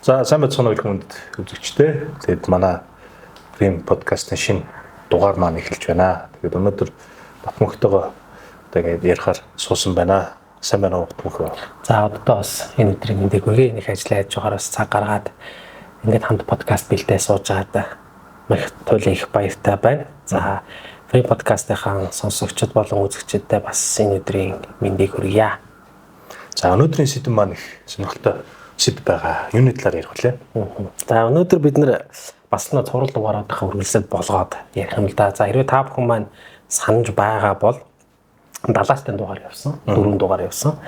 За сайн байцгаана уу хүнд үзэгчтэй. Тэгээд манай Прим подкастын шинэ дугаар маань эхэлж байна. Тэгээд өнөөдөр Батмөнхтэйгөө тэгээд ярихаар суусан байна. Сайн байна уу Батмөнхөө? За одоо бас энэ өдрийн мэндийг өгье. Нэг ажиллаж байгаараас цаг гаргаад ингээд хамт подкаст бэлдээ сууж байгаад их туйлын их баяртай байна. За Прим подкастынхаа сонсогчид болон үзэгчдэд бас энэ өдрийн мэндийг хүргье. За өнөөдрийн сэдэв маань их сонирхолтой сэдв байгаа. Юуны талаар ярих вэ? За өнөөдөр бид нэр бас нэг цуврал дугаараадынхаа үргэлжлэл болгоод ярих юм л да. За хэрвээ та бүхэн маань санаж байгаа бол далаачтын дугаар явсан. 4 дугаар явсан.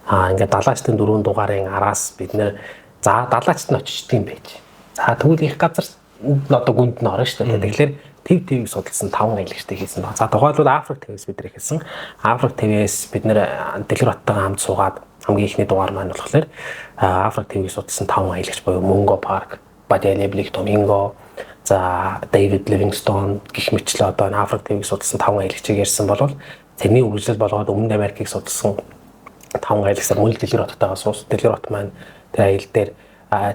Ингээд далаачтын 4 дугаарын араас бид нэр за далаачт нь очиж тийм байж. За тэгвэл их газар одоо гүнд нь орно шүү дээ. Тэгэхээр TVийг судалсан 5 аялагчтай хийсэн байна. За тухайлбал Африк ТВ-с бид нэр хийсэн. Африк ТВ-с бид нэр Дэлгэрбаттайгаа хамт суугаад хамгийн ихний дугаар маань болохоор Африк ТВ-ийг судалсан 5 аялагч буюу Мөнгө Парк, Бадяли Томинго, за Дэвид Ливингстон гэх мэтлээ одоо Африк ТВ-ийг судалсан 5 аялагчийг ярьсан бол тэрний үргэлжлэл болгоод Өмнөд Америкийг судалсан 5 аялагчаар мөн Дэлгэрбаттайгаа суус. Дэлгэрбат маань тэр аялал дээр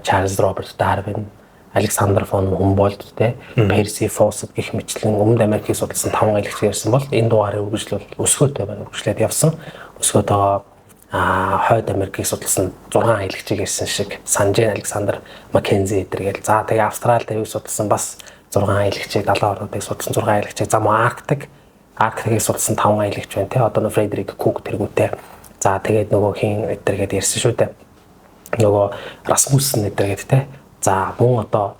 Чарльз Роберт Дарвин, Александр фон Хумбольдт, Перси Фоссет гэх мэтлэн Өмнөд Америкийг судалсан 5 аялагч ярьсан бол энэ дугаарыг үргэлжлэл өсгөөтэй байна. Үргэлжлээд явсан. Өсгөөтэйгээ Хойд Америкийг судалсан 6 аялагчийг ярьсан шиг Санжен Александр Маккензи эдэргээл. За тэгээ Австрали ТВ-ийг судалсан бас 6 аялагчийг, 70 орнуудыг судалсан 6 аялагчийг. За мөн Арктикийг судалсан 5 аялагч байна те. Одоо нөө Фредерик Кук тэргүүтэй. За тэгээд нөгөө хин эдэргээд ярьсан шүү дээ. Нөгөө Расмуссен эдэргээд те. За мөн одоо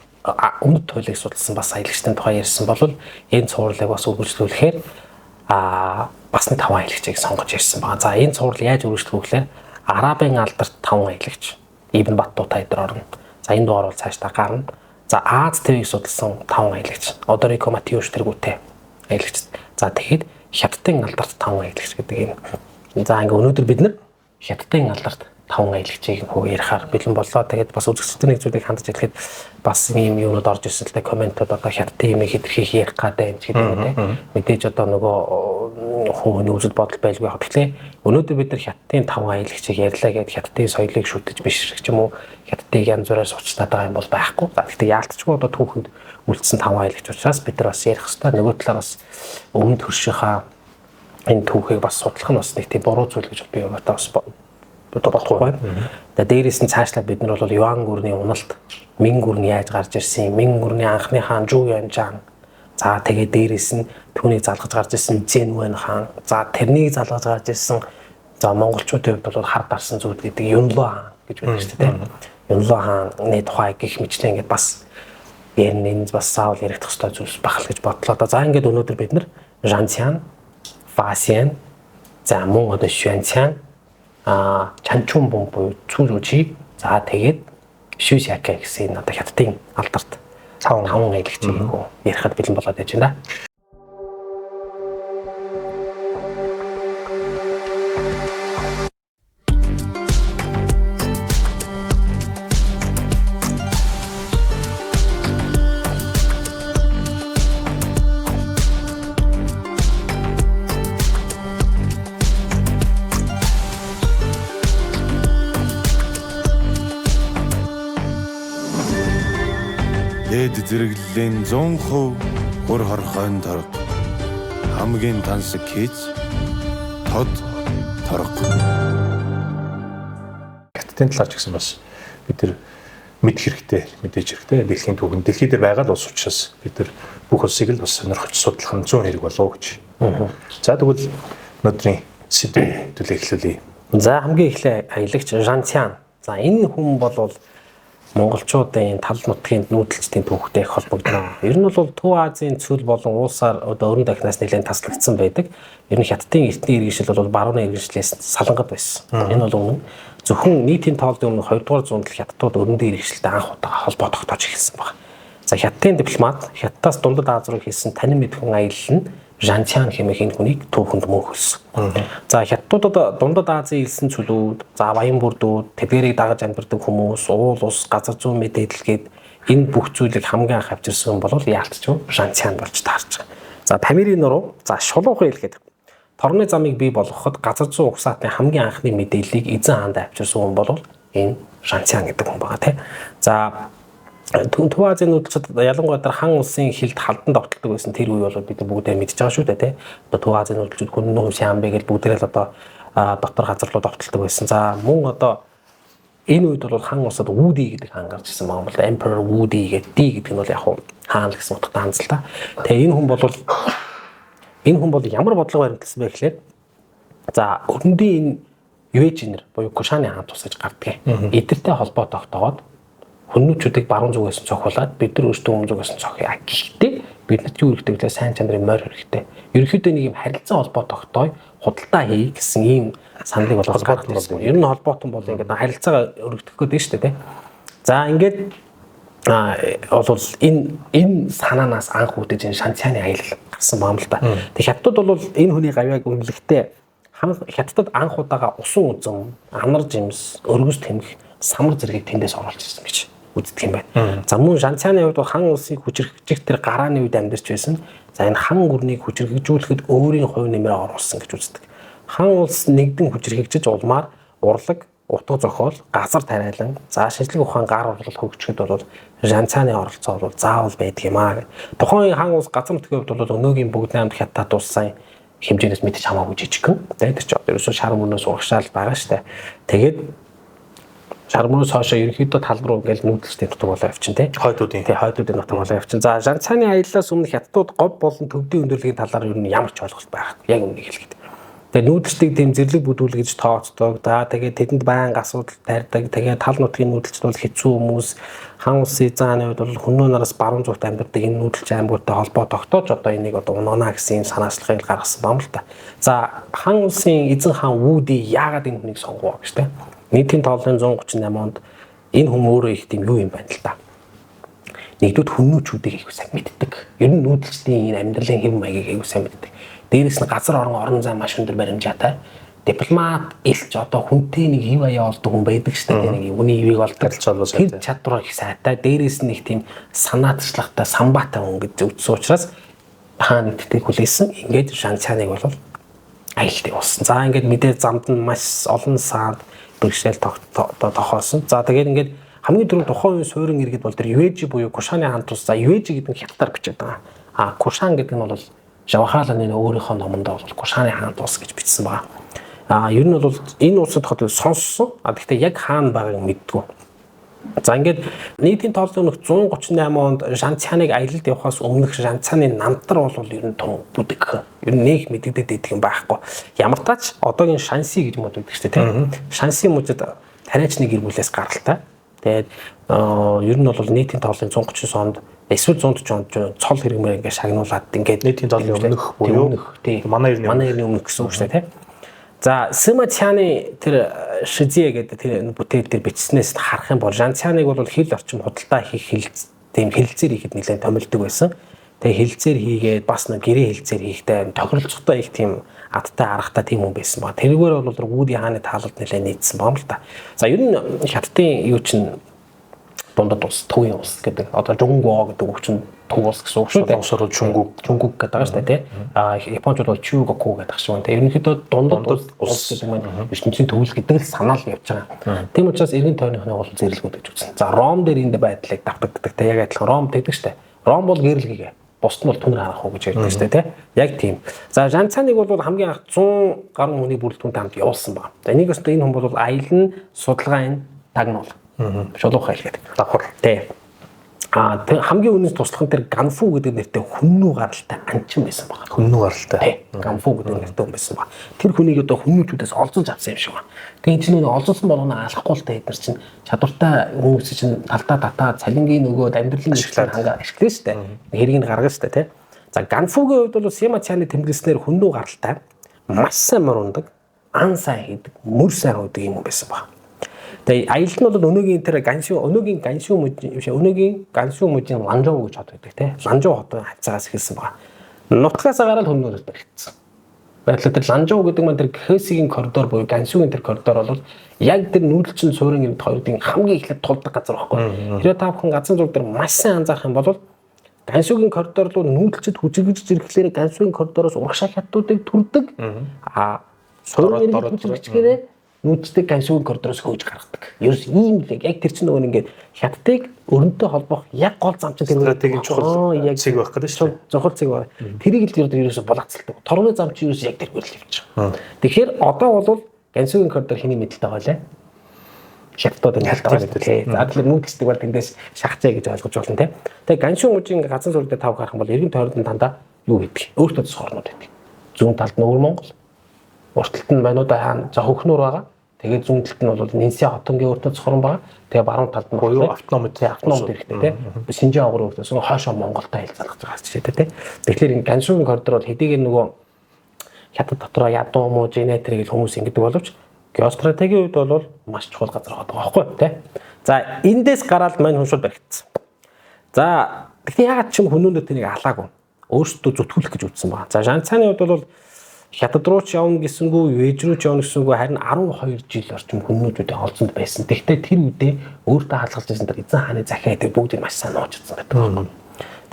өмнөд туйлыг судалсан бас аялагчдын тухай ярьсан бол энэ цувралыг бас үргэлжлүүлэхээр бас нэг 5 аялагчийг сонгож ярьсан байна. За энэ цуврал яаж үргэлжлэх вэ гэхээр Арабын алдарт 5 аялагч Ибн Баттута эдэр орно. За энэ дугаар бол цаашдаа гарна. За Аз ТВ-ийг судалсан 5 аялагч Одорико Матеуш тэргүүтэй аялагч. За тэгэхэд Хятадын алдарт 5 аялагч гэдэг юм. За ингээ өнөөдөр бид нэр Хятадын алдарт 5 аялагчийг ярихаар бэлэн боллоо. Тэгээд бас үзэгчдийн нэг зүйлийг хандаж хэлэхэд бас ийм юунууд орж ирсэн л да комментод одоо Хятадын юм хэтэрхийх ярих гэдэг юм гэдэг тийм. Мэдээж одоо нөгөө хүмүүний үзэл бодол байлгүй яг. Тэгэхээр өнөөдөр бид нар Хятадын 5 аялагчийг ярьлаа гэдээ Хятадын соёлыг шүтэж биш ч юм уу Хятадыг янз бүрээр сурчтаад байгаа юм бол байхгүй. За гэхдээ яалтчгүй одоо түүхэнд үлдсэн 5 аялагч учраас бид нар бас ярих хэрэгтэй. Нөгөө талаар бас өмнөд хөршийнхаа энэ түүхийг бас судлах нь бас нэг тийм буруу зүйл гэж би одоо бас бодохгүй байна. Тэгээд дээрээс нь цаашлаад бид нар бол Юан гүрний уналт, Мин гүрн яаж гарч ирсэн, Мин гүрний анхны хаан Жу Янжан. За тэгээд дээрээс нь түүнийг залгаж гарч ирсэн Зэн Вэн хаан. За тэрнийг залгаж гарч ирсэн за монголчуудын хувьд бол хар дарсан зүйл гэдэг Юнло хаан гэж байна шүү дээ. Юнло хааны тухай гих мэтлээ ингээд бас энэ бас заавал яригдах ёстой зүйлс бахал гэж бодлоо. За ингээд өнөөдөр бид нар Жанцян, Фасян, за мөн одоо Шүэнцян Чанчун бом буюу Цүрүжи за тэгээд Шүсяка гэсэн одоо Хятадын алдарт 5 аялагчийг ярихад бэлэн болоод байж байна. Дэд зэрэглэлийн 100% хөр хорхойн торг хамгийн тансаг хийж тод торг. Хятадын талаар ч гэсэн бас бид нар мэдэх хэрэгтэй, мэдээж хэрэгтэй. Дэлхийн түүхэнд дэлхий дээр байгаа л улс учраас бид нар бүх улсыг л бас сонирхож судлах нь зүүн хэрэг болов гэж. За тэгвэл өнөөдрийн сэдвийн төлөө эхлүүлье. За хамгийн эхлээ аялагч Жанцян. За энэ хүн бол монголчуудын тал нутгийн нүүдэлчдийн түүхтэй их холбогдно. Ер нь бол Төв Азийн цөл болон улсаар одоо өрн дахнаас нэлээд таслагдсан байдаг. Ер нь Хятадын эртний иргэншил бол барууны иргэншлээс салангад байсан. Энэ бол өмнө зөвхөн нийтийн тооллын өмнө 2 дугаар зуунд Хятадууд өрөндийн иргэншилтэй анх удаага холбоо тогтоож эхэлсэн байна. За Хятадын дипломат Хятадаас Дундад Аз руу хийсэн танин мэдхэн аялал нь Жанцян хэмээх энэ хүнийг түүхэнд мөнхөлсөн. За Хятадуудад Дундад Азийн элсэн чөлөөд, за баян бүрдүүд, тэдгэрийг дагаж амьдардаг хүмүүс, уул ус, газар зүйн мэдээлэл гээд энэ бүх зүйлийг хамгийн анх авчирсан бол яалтчгүй Жанцян болж таарч байгаа. За Памирын нуруу, за шулуухын хэлгээд Торны замыг бий болгоход газар зүйн угсаатны хамгийн анхны мэдээллийг эзэн хаанд авчирсан хүн бол энэ Шанцян гэдэг хүн байгаа тий. За Төв Азийн нүүдэлчид ялангуяа хан улсын хилд халдан тогтолдог байсан тэр үе бол бид бүгдээ мэдж байгаа шүү дээ тий. Одоо Төв Азийн нүүдэлчид хүн нүүм Сиамбэ гэж бүгдээ л одоо дотор газар руу тогтолдог байсан. За мөн одоо энэ үед бол хан улсад Wudi гэдэг хаан гарч ирсэн байгаа юм бол Emperor Wudi гэдэг D гэдэг нь бол яг хаан л гэсэн утгатай хаан л та. Тэгээ энэ хүн бол ямар бодлого баримтсан бэ гэхээр за өрөндийн энэ Юэжинэр буюу Кушаны хаан тусаж гарддаг. Эдэртэй холбоо тогтоогоод хүннүүчүүдийг баруун зүгээс цохиулаад бид нар өөрсдөө өмнө зүгээс цохиё. Гэхдээ биднэрт юу хэрэгтэй вэ? Сайн чанарын морь хэрэгтэй. Ерөнхийдөө нэг юм харилцан холбоо тогтооё, худалдаа хий гэсэн ийм саналыг бол холбоотон бол. Ер нь холбоотон бол ингээд харилцаагаа өргөдөх гэдэг нь шүү дээ. За ингээд бол энэ санаанаас анх үүдэж энэ Шанцяны аялал гарсан баам л да. Тэг хятадууд бол энэ хүний гавьяаг үнэлэхдээ хятадд анх удаага усан үзэм, амар жимс, өргөс тэмх, самар зэргийг тэндээс оруулж ирсэн гэж үздэг юм байна. За мөн Шанцяны хувьд бол хан улсыг хүчрхэгжих тэр гарааны үед амьдарч байсан. За энэ хан гүрнийг хүчрхэгжүүлэхэд өөрийн хувь нэмрээ оруулсан гэж үздэг. Хан улс нэгдэн хүчрхэгжиж улмаар урлаг, утга зохиол, газар тариалан, за шинжлэх ухаан гар урлал хөгжихэд бол Шанцяны оролцоо бол заавал байдаг юм аа. Тухайн хан улс газар нутгийн хувьд бол өнөөгийн бүгд найрамд хятад улсын хэмжээнээс мэдээж хамаагүй жижигхэн. Тэр чинь ерөөсөө шар мөрнөөс урагшаал байгаа штэ. Тэгээд шар мөрөөс хоошоо ерөнхийдөө тал руу ингээл нүүдэлтэй нутаг болоо явчин тий. Хойдуудын нутаг болоо явчин. За Шанцяны аяллаас өмнө хятадууд говь болон төвдийн өндөрлөгийн талаар ер нь ямар ч ойлголт байхгүй. Яг үннийг хэлэхэд. Тэгээ нүүдэлтийг тэм зэрлэг бүдүүлгэж тооцдог. За тэгээд тэдэнд байнга асуудал тарьдаг. Тэгээд тал нутгийн нүүдэлчд бол хэцүү хүмүүс. Хан улсын зааны үед бол хүннөө нараас баруун зүгт амьдардаг энэ нүүдэлч аймагуудтай холбоо тогтоож одоо энийг одоо унгана гэсэн юм санаачлалыг гаргасан бам л та. За хан улсын эзэн хаан Wudi яагаад энэ хүнийг сонгов гэж те. Нийтийн тооллын 138 онд энэ хүн өөрөө их тийм юу юм байна л да. Нэгдүгээр хүннүүчүүдийг их сайн мэддэг. Ер нь нүүдэлчдийн энэ амьдралын хэв маягийг их сайн мэддэг. Дээрээс нь газар орон зай маш өндөр баримжаатай. Дипломат илч одоо хүнтэй нэг ив аяа олдог хүн байдаг шүү дээ. Нэг үний ивийг олдог тэр чадвар их сайтай. Дээрээс нь их тийм санаатчлагтай, самбаатай хүн гэж үзсэн учраас хаан нэгтдийг хүлээсэн. Ингээд Шанцяныг бол аялалтай болсон. За ингээд мэдээ замд нь маш олон саад бэрхшээл тохиолсон. За тэгээд ингээд хамгийн түрүү тухайн үеийн суурин иргэд бол тэр Юэжи буюу Кушаны хаан тус. За Юэжи гэдэг нь хятадаар бичээд байгаа. Кушан гэдэг нь бол Жавахаланы өөрийнхөө номонд бол Кушаны хаан тус гэж бичсэн байгаа. Ер нь бол энэ улсад хот сонссон. Гэхдээ яг хаана байгааг мэддэггүй. За ингээд нийтийн тооллын өмнөх 138 онд Шанцяныг аялалд явахаас өмнөх Шанцяны намтар бол ер нь том бүдэг. Ер нь нэг мэдэгдээд байдаг юм байхгүй. Ямар тач одоогийн Шанси гэж мод байдаг шүү дээ тийм. Шанси мужид тариачны гэр бүлээс гаралтай. Тэгээд ер нь бол нийтийн тооллын 139 онд эсвэл 140 онд цол хэрэгмээр ингээд шагнуулад ингээд нийтийн тооллын өмнөх буюу манай эртний өмнөх гэсэн үг шүү дээ тийм. За Сыма Цяны тэр Шизие гэдэг тэр бүтээл дээр бичснээс харах юм бол Шанцяныг бол хил орчим худалдаа хийх тийм хэлэлцээр хийхэд нэлээд томилдог байсан. Тэгээ хэлэлцээр хийгээд бас нэг гэрээ хэлэлцээр хийхдээ тохиролцохтой их тийм адтай аргатай тийм хүн байсан ба. Тэргээр бол Wudi хааны таалалд нэлээд нийцсэн бом л та. За ер нь хятадын юу чинь дундад ус, төвийн ус гэдэг. Одоо Жунгуо гэдэг үг чинь төв ус гэсэн үг шүү дээ. Усрол Жунгук гэдэг байгаа шүү дээ тий. Японууд бол Чүгоку гэдэг шиг байна. Ерөнхийдөө дундад ус гэдэг нь ертөнцийн төвөл гэдэг л санаал явж байгаа. Тийм учраас эргэн тойрныхны бол зэрлэгүүд гэж үзсэн. За Ром дээр энэ байдлыг давтагддаг тий. Яг адилхан Ром гэдэг шүү дээ. Ром бол гэрэлгийгээ. Бусд нь бол түнэр харах уу гэж ярьдаг шүү дээ тий. Яг тийм. За Шанцяныг бол хамгийн анх 100 гаруй хүний бүрэлдэхүүнтэй хамт явуулсан байна. За энийгээс энэ хүн бол аялал, судалгаа, тагнуул. Шулуух айл гэдэг. Давхар. Тий. Хамгийн үнэс туслах нь тэр Ганфу гэдэг нэртэй хүннүү гаралтай анчин байсан байна. Хүннүү гаралтай. Ганфу гэдэг нэртэй хүн байсан байна. Тэр хүнийг одоо хүннүүчүүдээс олзож авсан юм шиг байна. Тэгээ энэ чинь олзсон болгоно алахгүй л та эдгээр чинь чадвартай хүмүүс чинь талдаа татаа цалингийн нөгөөд амьдралын хангаа ашиглана шүү дээ. Хэргийг нь гаргана шүү дээ тий. За Ганфугийн хувьд бол Сыма Цяны тэмдэглэснээр хүннүү гаралтай маш сайн мөрөндөг, ан сайн хийдэг, мөр сайн хөөдөг юм байсан байна. Тэгээ аялал нь бол өнөөгийн тэр өнөөгийн Гансю мужийн Ланжоу гэж хот байдаг тий. Ланжоу хотын хавцаагаас эхэлсэн байна. Нутгаас гараад хүннүүрээс баригдсан. Байдлаа тэр Ланжоу гэдэг маань тэр Хэсигийн коридор буюу Гансюгийн тэр коридор бол яг тэр нүүдэлчин суурин гэмт хоёрын хамгийн эхлээд тулдаг газар байхгүй. Хэрэв та бүхэн газар зураг дээр маш сайн анзаарах юм бол Гансюгийн коридор руу нүүдэлчд хүчирхэж ирэхлээр Гансюгийн коридороос урагшаа хятадуудыг түрдэг. Суурин гэмт хүчирхэгчгээрээ нүүддэг гансуугийн коридороос хөөж гаргадаг. Ерөөс ийм л яг тэр чинь нөгөө ингээд хятадыг өрөнтэй холбох яг гол зам чинь тэр стратегийн чухал цэг байх гэдэг шүү. Чухал цэг байна. Тэрийг л ерөөсө булаацалдаг. Торгоны зам чинь ерөөсө яг тэр хөрөл явж байгаа. Тэгэхээр одоо бол гансуугийн коридор хэний мэдлэлтэй байлаа? Хятадууд энэ хэлдэг. За тэгэхээр нүүддэг бол тэндээс шахацаа гэж ойлгож болно те. Тэгээ гансуун мужийн газар суурь дээр тав гарах юм бол эргэн тойронд дандаа юу гэдэг? Өөртөө цохорнууд байдаг. Зүүн талд нь өвөр Монгол, урт талд нь Мануда хаан за хөхнөр байгаа. Тэгээд зүүн талд нь бол Нинсэ хотонгийн өөртөө цохорн байгаа. Тэгээ баруун талд нь буюу автономид хэрэгтэй те. Шинжээ агуур өөртөөс хойшоо Монголтой хэлцэлж байгаа жишээтэй те. Тэгэхээр энэ гансуугийн коридор бол хэдийгээр нөгөө хятад дотроо ядуу муу генетик гэх хүмүүс ингэдэг боловч геостратегийн үед бол маш чухал газар байгаа байхгүй тий. За эндээс гараад мань хүн шууд баригдсан. За тэгэхээр ягаад ч юм хүмүүнүүд тэнийг халаагүй. Өөрсдөө зүтгүүлэх гэж үзсэн байна. За Жанцааны үед бол хятад руу ч явна гэсэнгүү, Вэж рүү ч явна гэсэнгүү харин 12 жил орчим хүмүүнүүдтэй холцонд байсан. Тэгэхдээ тэр үедээ өөртөө халахж байсан тэр эзэн хааны захиа тэр бүгдийг маш сайн нууж чадсан байдаг.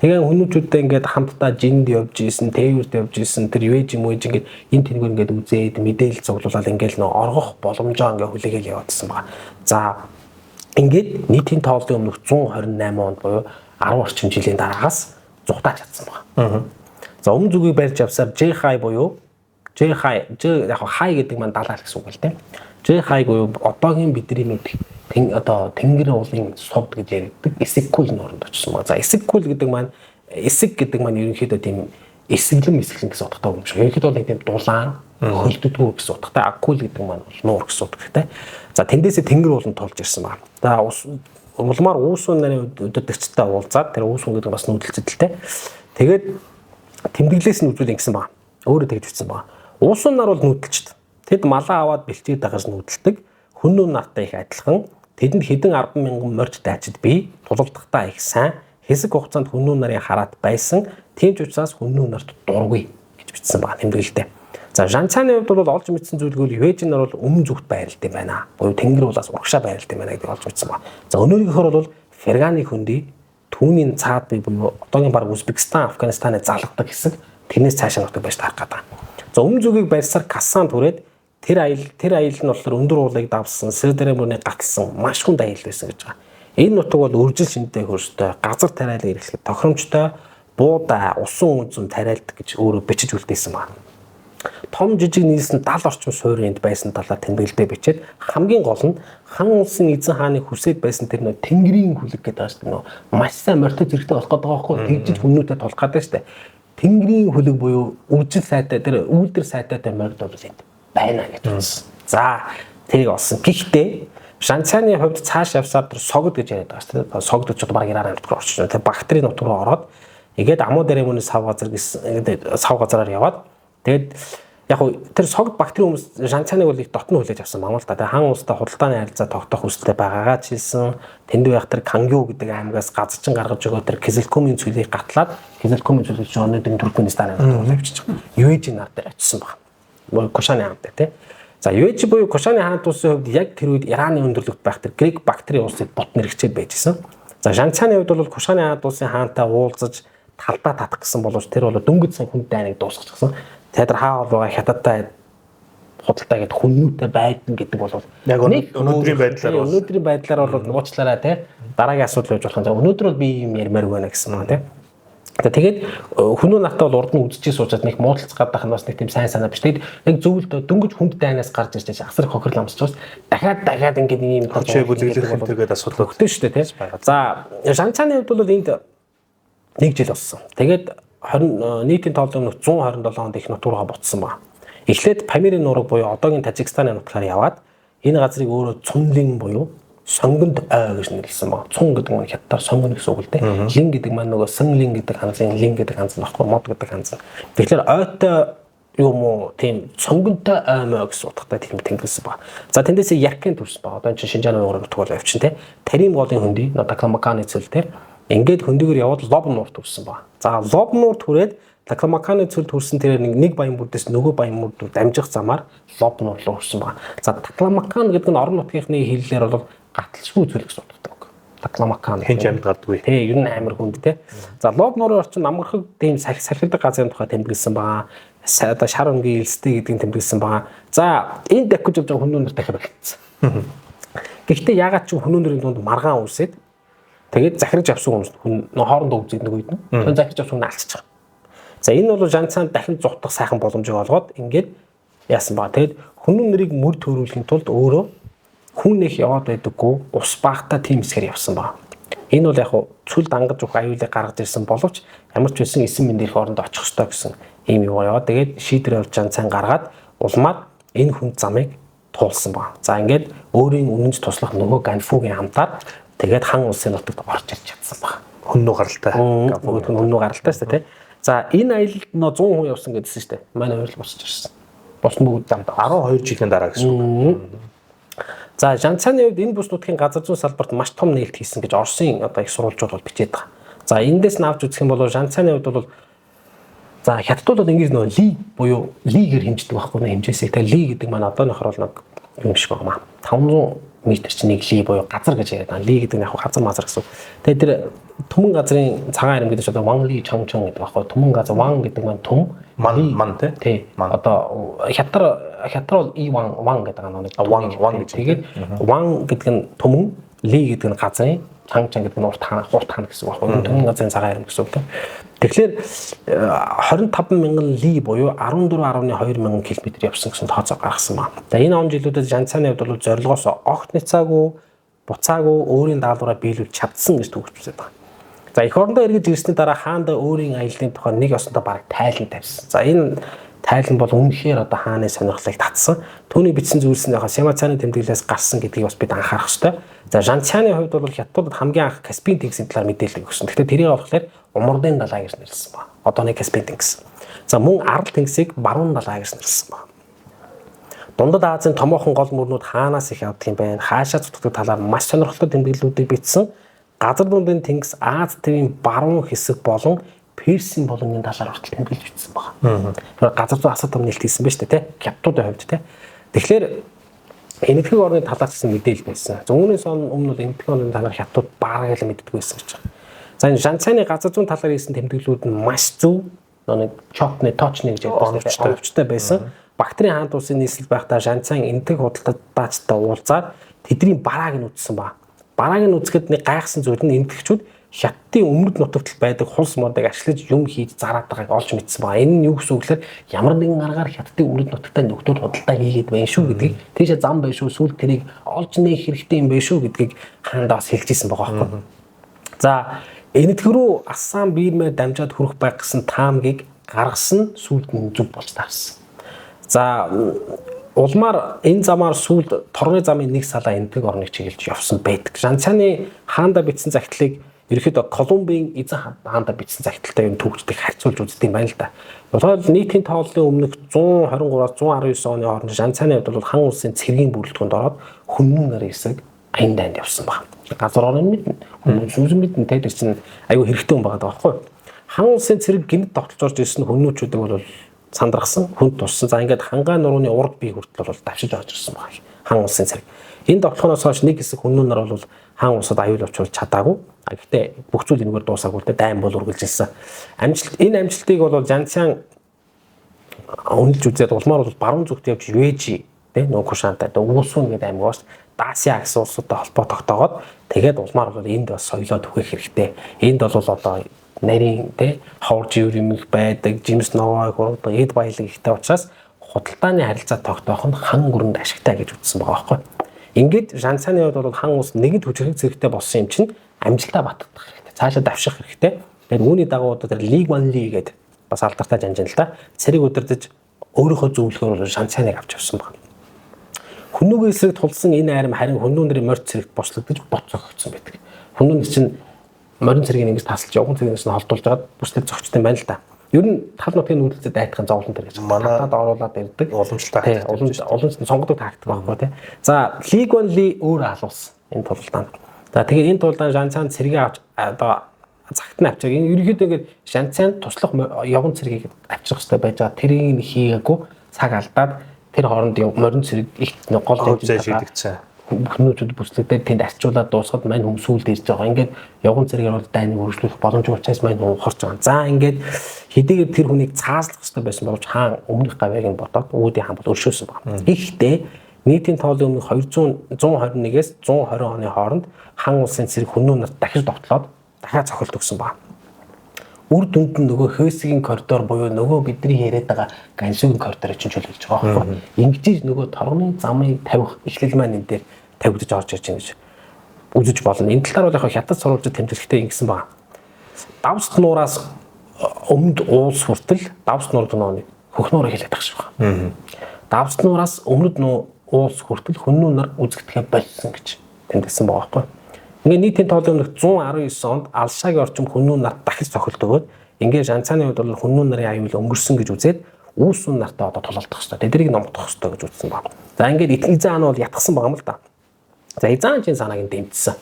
Тэгээ хүмүүжүүдтэй ингээд хамтдаа жинд явж ийсэн, тээвэрд явж ийсэн, тэр Вэж юм уу ингээд энэ тэнгээр ингээд үзээд мэдээлэл цуглуулаад ингээд нөө оргох боломжоо ингээд хүлээгээл яваадсан байна. За ингээд нийтийн тооллын өмнөх 128 онд буюу 10 орчим жилийн дараагаас зугатаач чадсан байна. За өмнө зүгийг барьж авсаар Жхай буюу Жхай яг хай гэдэг маань далаа гэсэн үг л тийм. Жхай буюу одоогийн бидний мэдэх тэнгэр уулын сувд гэж яригддаг Эсэгкул нууранд очсон байна. За Эсэгкул гэдэг маань ерөнхийдөө тийм эсэглэн гэсэн утгатай юм шиг. Ерөнхийдөө бол нэг тийм дулаан, хөлдөгдгүү гэсэн утгатай. Акул гэдэг маань нуур гэсэн утгатай. За тэндээсээ тэнгэр ууланд тулж ирсэн байна. За улмаар уусун нарын өдөртөгчтэй уулзаад тэр уусун гэдэг бас нүүдэлцэдэлтэй. Тэгээд тэмдэглээс нь үзүүл ингэсэн байна. Өөрөө тэгж бичсэн байна. Уусун нар бол нүүдэлчд. Тэд малаа аваад бэлтгийг дагаж нүүдэлдэг. Хүннүү нартай их адилхан. Тэдэнд хэдэн 10,000 морж дайчид бий тулалдахдаа их сайн хэсэг хугацаанд хүннүү нарын хараат байсан тийм ч учраас хүннүү нарт дургүй гэж бичсэн байна тэмдэглэлдээ. За Жанцааны хувьд бол олж мэдсэн зүйлгүй Вэж нар бол өмнө зүгт байрлалт юм байна. Буюу тэнгэр уулаас урагшаа байрлалт юм байна гэдэг олж мэдсэн байна. За өнөөгийнхөр бол Ферганы хөндөй түүний цаад бий буюу одоогийн баг Узбекистан, Афганистаны залгадаг хэсэг тэрнээс цаашаа нутаг байж тарах гэдэг. За өмнө зүгийг барьсаар Касан түрээд тэр аял нь болохоор өндөр уулыг давсан, Сэрдэрэ мөрний гатсан маш хүн аял байсан гэж байгаа. Энэ нутаг бол үржил шинтэй хөрстэй, газар тариалан эрхлэхэд тохиромжтой, буудаа, усан үнзэм тариалдаг гэж өөрөө бичиж үлдээсэн байна. Том жижиг нийлсэн 70 орчим суурьнд байсан талаар тэмдэглэлдээ бичээд хамгийн гол нь хан улсын эзэн хааны хүсэж байсан тэр нөө тэнгэрийн хүлэг гэдэг ааш нөө маш сайн морьтой зэрэгтэй болох гэдэг байгаа байхгүй тэгжиж хүмүүстээ тулах гэдэг штэ. Тэнгэрийн хүлэг буюу үржил сайтай тэр үйлдвэр сайтайтай морьд бол энд байна гэж үзсэн. За тэрийг олсон. Гэхдээ Жанцааны хувьд цааш явсаар тэр согд гэж яриад байгаа шүү дээ. Согд ч баг 90 нутгаар орчихсон. Тэр бактери нутг руу ороод ингээд амуу дээрээ мөн сав газараар яваад тэгээд яг хөө тэр согд бактери хүмүүс Жанцааныг бол их дотно хүлээж авсан маа л да. Тэгээд хан улстай худалдааны харилцаа тогтоох хүсэлтэй байгаагаа чилсэн. Тэнд байх тэр Кангю гэдэг аймагаас газарчин гаргаж өгөө тэр Кизилкумын цөлийг гатлаад Кизилкумын цөлийг жонодын Туркменистаны нутгаар явуулчихсан. Юэж нартай очсон баг. Кушаны хаантай тий. За Юэж буюу Кушаны хаант улсын хувьд яг тэр үед Ираны өндөрлөгт байх тэр грек бактери улсыг бот нэрэгчээд байжсэн. За Жанцааны хувьд бол Кушаны хаант улсын хаантай уулзаж талдаа татах гэсэн боловч тэр бол дөнгөж сан хүн дайныг дуусгачихсан. Тэр хаа бол хятадтай худалдаа гэдэг хүннүүтэй байдна гэдэг бол яг өнөөдрийн байдлаар бол нууцлаараа тий дараагийн асуудал байж болох юм. За өнөөдөр бол би юм ярмаар байна гэсэн юм тий. Тэгээд хүнүү нартай бол урд нь үдчихээ суужаад нэг муудалцгаад байх нь бас нэг тийм сайн санаа биш. Тэгээд яг зөвлөлтөө дөнгөж хүнд дайнаас гарч ирж асар хохирол амсчихвас дахиад ингээд ийм хичээг үзүүлэх хэрэггээд асуудал өгдөө шүү дээ тий. За Жанцааны хувьд бол энд 1 жил болсон. Тэгээд нийтийн тооллын 127 онд их нутгаараа буцсан ба. Эхлээд Памирын нуураг буюу одоогийн Тажикстаны нутгаар яваад энэ газрыг өөрөө Цунлин буюу сонгонд ой гэж нэрлсэн ба. Цун гэдэг нь хятадаар сонгоно гэсэн үг л дээ. Лин гэдэг маань нөгөө Сэнлин гэдэг ханзын лин гэдэг ханз нөхгүй мод гэдэг ханз. Тэгэхээр ойтой юм уу тийм сонгонтой аймаа гэсэн утгатай тийм тэнглэсэн ба. За тэндээсээ Яркын төрсөн ба. Одоо энэ Шинжааны уураг нутгаар явчихсан те. Тарим голын хөндөй Такламаканы цөл те. Ингээд хөндөөгөр яваад Лоб нуур төрсөн ба. За Лоб нуур түрээд Такламаканы цөл төрсөн тэрээр нэг баян бүрдээс нөгөө баян бүрд дамжих замаар Лоб нуур руу орсон ба. За Такламакан гэдэг нь орон нутгийнхны хэллээр бол гаталшгүй зүйл гэсэн утгатай. Такламакан хинч амьд гардгүй. Тий, ер нь амар хүнд те. За Лоб нуурын орчин амгархаг тийм салхилдаг газрын тухай тэмдэглэсэн ба. одоо шар өнгийн элстэй гэдгийг тэмдэглэсэн байгаа. За энэ дахиж явж байгаа хүмүүн нар дахиад багтсан. Гэхдээ ягаад ч хүмүүнэрийн дунд маргаан үсээд тэгээд захирж авсан хүмүүс хоорондоо үзэгдэх үед нь тэр захирж авсан хүн алцчих. За энэ бол жанцаанд дахин зутах сайхан боломжийг олгоод ингээд яасан ба. Тэгэд хүмүүн нарыг мөр төрүүлэхийн тулд өөрөө хүн их яваад байдаггүй ус багтаа тийм хэсгээр явсан ба. Энэ бол яг цүл дангаж өгөх аюулыг гаргаж ирсэн боловч ямар ч байсан эсэн мэндийн хооронд очих ёстой гэсэн ийм юу яваа. Тэгээд шийдвэр авч жанцаан гаргаад улмаад энэ хүн замыг туулсан ба. За ингээд өөрийн үнэнч туслах нөгөө ганфугийн хамтаар тэгээд хан улсын нутагт орж ирж чадсан ба. Хүннүү гаралтай. Хүннүү гаралтай шүү дээ. За энэ аялалд нөө 100 хүн явсан гэдсэн шүү дээ. Манай хоёр л босч ирсэн. Босн бүгд замд 12 жилийн дараа гэсэн үг. За жанцааны хувьд энэ бүс нутгийн газар зүйн салбарт маш том нээлт хийсэн гэж Оросын одоо их сурвалжууд бол бичээд байгаа. За эндээс нь авч үзэх юм бол жанцааны хувьд бол за хятадууд ингэж нөө ли буюу лигээр хэмждэг байхгүй нэ хэмжээсээ. Тэгээ ли гэдэг маань одооныхор бол нэг юм шиг байна. 500 метр чинь нэг ли буюу газар гэж яриад байна. Ли гэдэг нь яг газар мазар гэсэн. Тэгээ тэр түмэн газрын цагаан харим гэдэг чинь одоо Ван Ли Чон Чон гэдэг байхгүй. Түмэн газар Ван гэдэг маань түм ман тий. Одоо хятад бол И Ван гэдэг нэг Ван гэж. Тэгээд Ван гэдэг нь түмэн, Ли гэдэг нь газрын, Чан Чан гэдэг нь урт хаан гэсэн үг байхгүй. Түмэн газрын цагаан харим гэсэн үг тийм. Тэгэхээр 25 мянган ли буюу 14.2 мянган км явсан гэсэн тооцоо гаргасан байна. За энэ он жилүүдэд жанцааны хувьд бол зорилгоос огт няцаагүй, буцаагүй өөрийн даалгавраа биелүүлж чадсан гэж төгсөж байгаа. За эх орондоо эргэж ирсний дараа хаанда өөрийн аяллаа тухай нэг осондоо бараг тайлан тавьсан. За энэ тайлан бол үнэхээр одоо хааны сонирхлыг татсан. Түүний бичсэн зүйлснийхаа Сямацаны тэмдэглэлээс гарсан гэдгийг бас бид анхаарах ёстой. За жанцааны хувьд бол хятадууд хамгийн анх Каспийн тэнгисийн талаар мэдээлэл өгсөн. Гэхдээ тэрийг болохоор Умардын далай гэж нэрлсэн ба. Одооны Каспийн тэнгис. За мөн Арал тэнгисийг Баруун далай гэж нэрлсэн ба. Дундад Азийн томоохон гол мөрнүүд хаанаас их явдаг юм бэ? Хаашаа зүтгэдэг талаар маш сонирхолтой тэмдэглэлүүдийг бичсэн. Газар дундын тэнгис Аз тивийн баруун хэсэг болон Персийн болонгийн талаар хүртэл тэмдэглэж бичсэн байна. Газар зүйн асар том нээлт хийсэн байна шүү дээ, хятадуудын хувьд тий. Тэгэхээр энэтхэг орны талаас гэсэн мэдээлэл байсан. Зүүнээс өмнө бол энэтхэг орны талаар хятадууд баараа л мэддэг байсан гэж байна. За энэ жанцааны газар зүйн талаар хийсэн тэмдэглэлүүд нь маш зөв нэг чотны точны гэж яддаг оновчтой байсан. Бактерийн хаант улсын нийслэл байхдаа жанцаан энэтхэг худалдаачтай уулзаад тэдний барааг нь үзсэн ба. Барааг нь үзэхэд нэг гайхсан зүйл нь энэтхэгчүүд хятадын өмнөд нутагт байдаг хулс модыг ашиглаж юм хийж зараад байгааг олж мэдсэн ба. Энэ нь юу гэсэн үг вэ? Ямар нэгэн аргаар хятадын өмнөд нутагтаа нөхдөл худалдаа хийгээд байна шүү гэдгийг тийшээ зам байна шүү сүүл тэрийг олж нээх хэрэгтэй юм байна шүү гэдгийг хаандаа бас хэлчихсэн байгаа байхгүй. За энэтхэг рүү Ассам Бирмээр дамжаад хүрэх байх гэсэн таамгийг гаргасан сүүлд нь зүг болж таарсан. За улмаар энэ замаар сүүлд торгоны замын нэг салаа энэтхэг орныг чиглэж явсан байдаг. Жанцааны хаанда бичсэн загтлыг ерөөхдөө Колумбийн эзэн хаанда бичсэн загталтай юм төвчдгийг харьцуулж үздэг юм байна л да. Болоод нийтийн тооллын өмнөх 123-аас 119 оны хооронд жанцааны хувьд бол хан улсын цэргийн бүрэлдэхүүнд ороод хүннүн нарын хэсэг аян дайнд явсан байна. Газар орны мэднэ, хүмүүс сүзэн мэднэ тэр чинь аюу хэрэгтэй юм байгаа байхгүй. Хан улсын цэрэг гинт тогтолцоорж ирсэн хүннүүчүүдийг бол сандрахсан, хүнд туссан. За ингээд хангаан нурууны урд бие хүртэл бол давшиж орж ирсэн байна. Хан улсын цэрэг. Энэ тогтолцооноос хойш нэг хэсэг хүннүн нар бол хаан улсад аюул учруулж чадаагүй. Гэхдээ бүх зүйл энэгээр дуусаагүй л дайм бол үргэлжилсэн. Энэ амжилтыг бол Жанцаан үнэлж үзээд улмаар бол баруун зүгт явж Юэжи тэ Нукушантай Уусун гэдэг аймагаас Дасиа гэсэн улсуудтай холбоо тогтоогоод тэгээд улмаар бол энд бас соёлоо түгэх хэрэгтэй. Энд бол одоо нарийн тэ ховж юурмэг байдаг, жимс новой хурд эд баялаг ихтэй учраас худалдааны харилцаа тогтоох нь хан гүрэнд ашигтай гэж үзсэн байгаа байхгүй. Ингээд Жанцааны хувьд бол хан улс нэгэн төжрөх зэрэгтэй болсон юм чинь амжилтаа баттгах хэрэгтэй. Цаашаа давших хэрэгтэй. Тэгээд үүний дагуу одоо тэр League 1 League гэдэг бас алдартай жанжин л да. Цэрэг удирдах өөрийнхөө зөвлөхөөр Жанцааныг авч явсан байна. Хүннүүгийн эсрэг тулсан энэ арим харин хүннүүнэрийн морь цэрэгт бослогдож бот зохицсон байдаг. Хүннүүн чинь морин цэргийг ингэж таслаж явган цэргээс нь холдуулж байгаад бүслэг зохицтой юм байна л да. Ер нь тал нутгийн нүүдэлтэд айдхан зовлон тэр гэж манад оруулаад ирдэг. Уламжлалтай уламжлалт сонгодог тактик байхгүй тий. За League 1 League өөр алуулсан энэ тулдаанд. За тэгээд энэ тулдаан Жанцаан цэргийг авч одоо цагт нь авчиг. Энэ ерөнхийдөө ингээд Жанцаан туслах явган цэргийг авчрах хэрэгтэй байж байгаа. Тэрийг хийгээгүй цаг алдаад тэр хооронд морин цэрэг их гол хөвзөө шийдэгцэн. бүхнүүчүүд бүслэгдээд тэнд арчуулаад дуусгаад мань хүмсүүлд ирж байгаа. Ингээд явган зэрэгээр бол дайныг өргөжлөх боломжтой учраас мань ухарч байгаа. За ингээд хэдийгээр тэр хүнийг цааслах хэрэгтэй байсан боловч хаан өмнөх гавьяаг нь бодоод үүдийн хаан бол өршөөсөн байна. Гэхдээ нийтийн тоолын өмнөх 121-ээс 120 оны хооронд хан улсын цэрэг хүннүү нарт дахиж довтлоод дахиад цохилт өгсөн байна. Үр дүнд нь нөгөө хөөсгийн коридор буюу нөгөө бидний яриад байгаа гансүгийн коридорыг чинь чөлөөлж байгаа байхгүй. Ингэж нөгөө торгоны замыг тавих эхлэл маань энэ дээр тавигдж орж ирж байна гэж үзэж болно. Энэ талаар бол яг хятад сурвалжид тэмдэглэхдээ ингэсэн байна. Давс нуураас өмнөд уус хүртэл давс нуур нууны хөхнөөрөө хэлээд байгаа шүү. Давс нуураас өмнөд уус хүртэл хүннүү нар үзэгдэхээ болсон гэж тэмдэглэсэн байгаа байхгүй. Ингээ нийтийн тоолын өмнөх 119 онд Алшагийн орчим хүннүү нарт дахиж цохилт өгөөд ингээ Жанцааны хувьд бол хүннүү нарын аюул өнгөрсөн гэж үзээд үүсүн нартай одоо тололдох хэрэгтэй. Тэднийг номдох хэрэгтэй гэж үзсэн байна. За ингээд Изаан бол ятгсан байгаа юм л да. За Изаанчийн санааг нь дэмжсэн.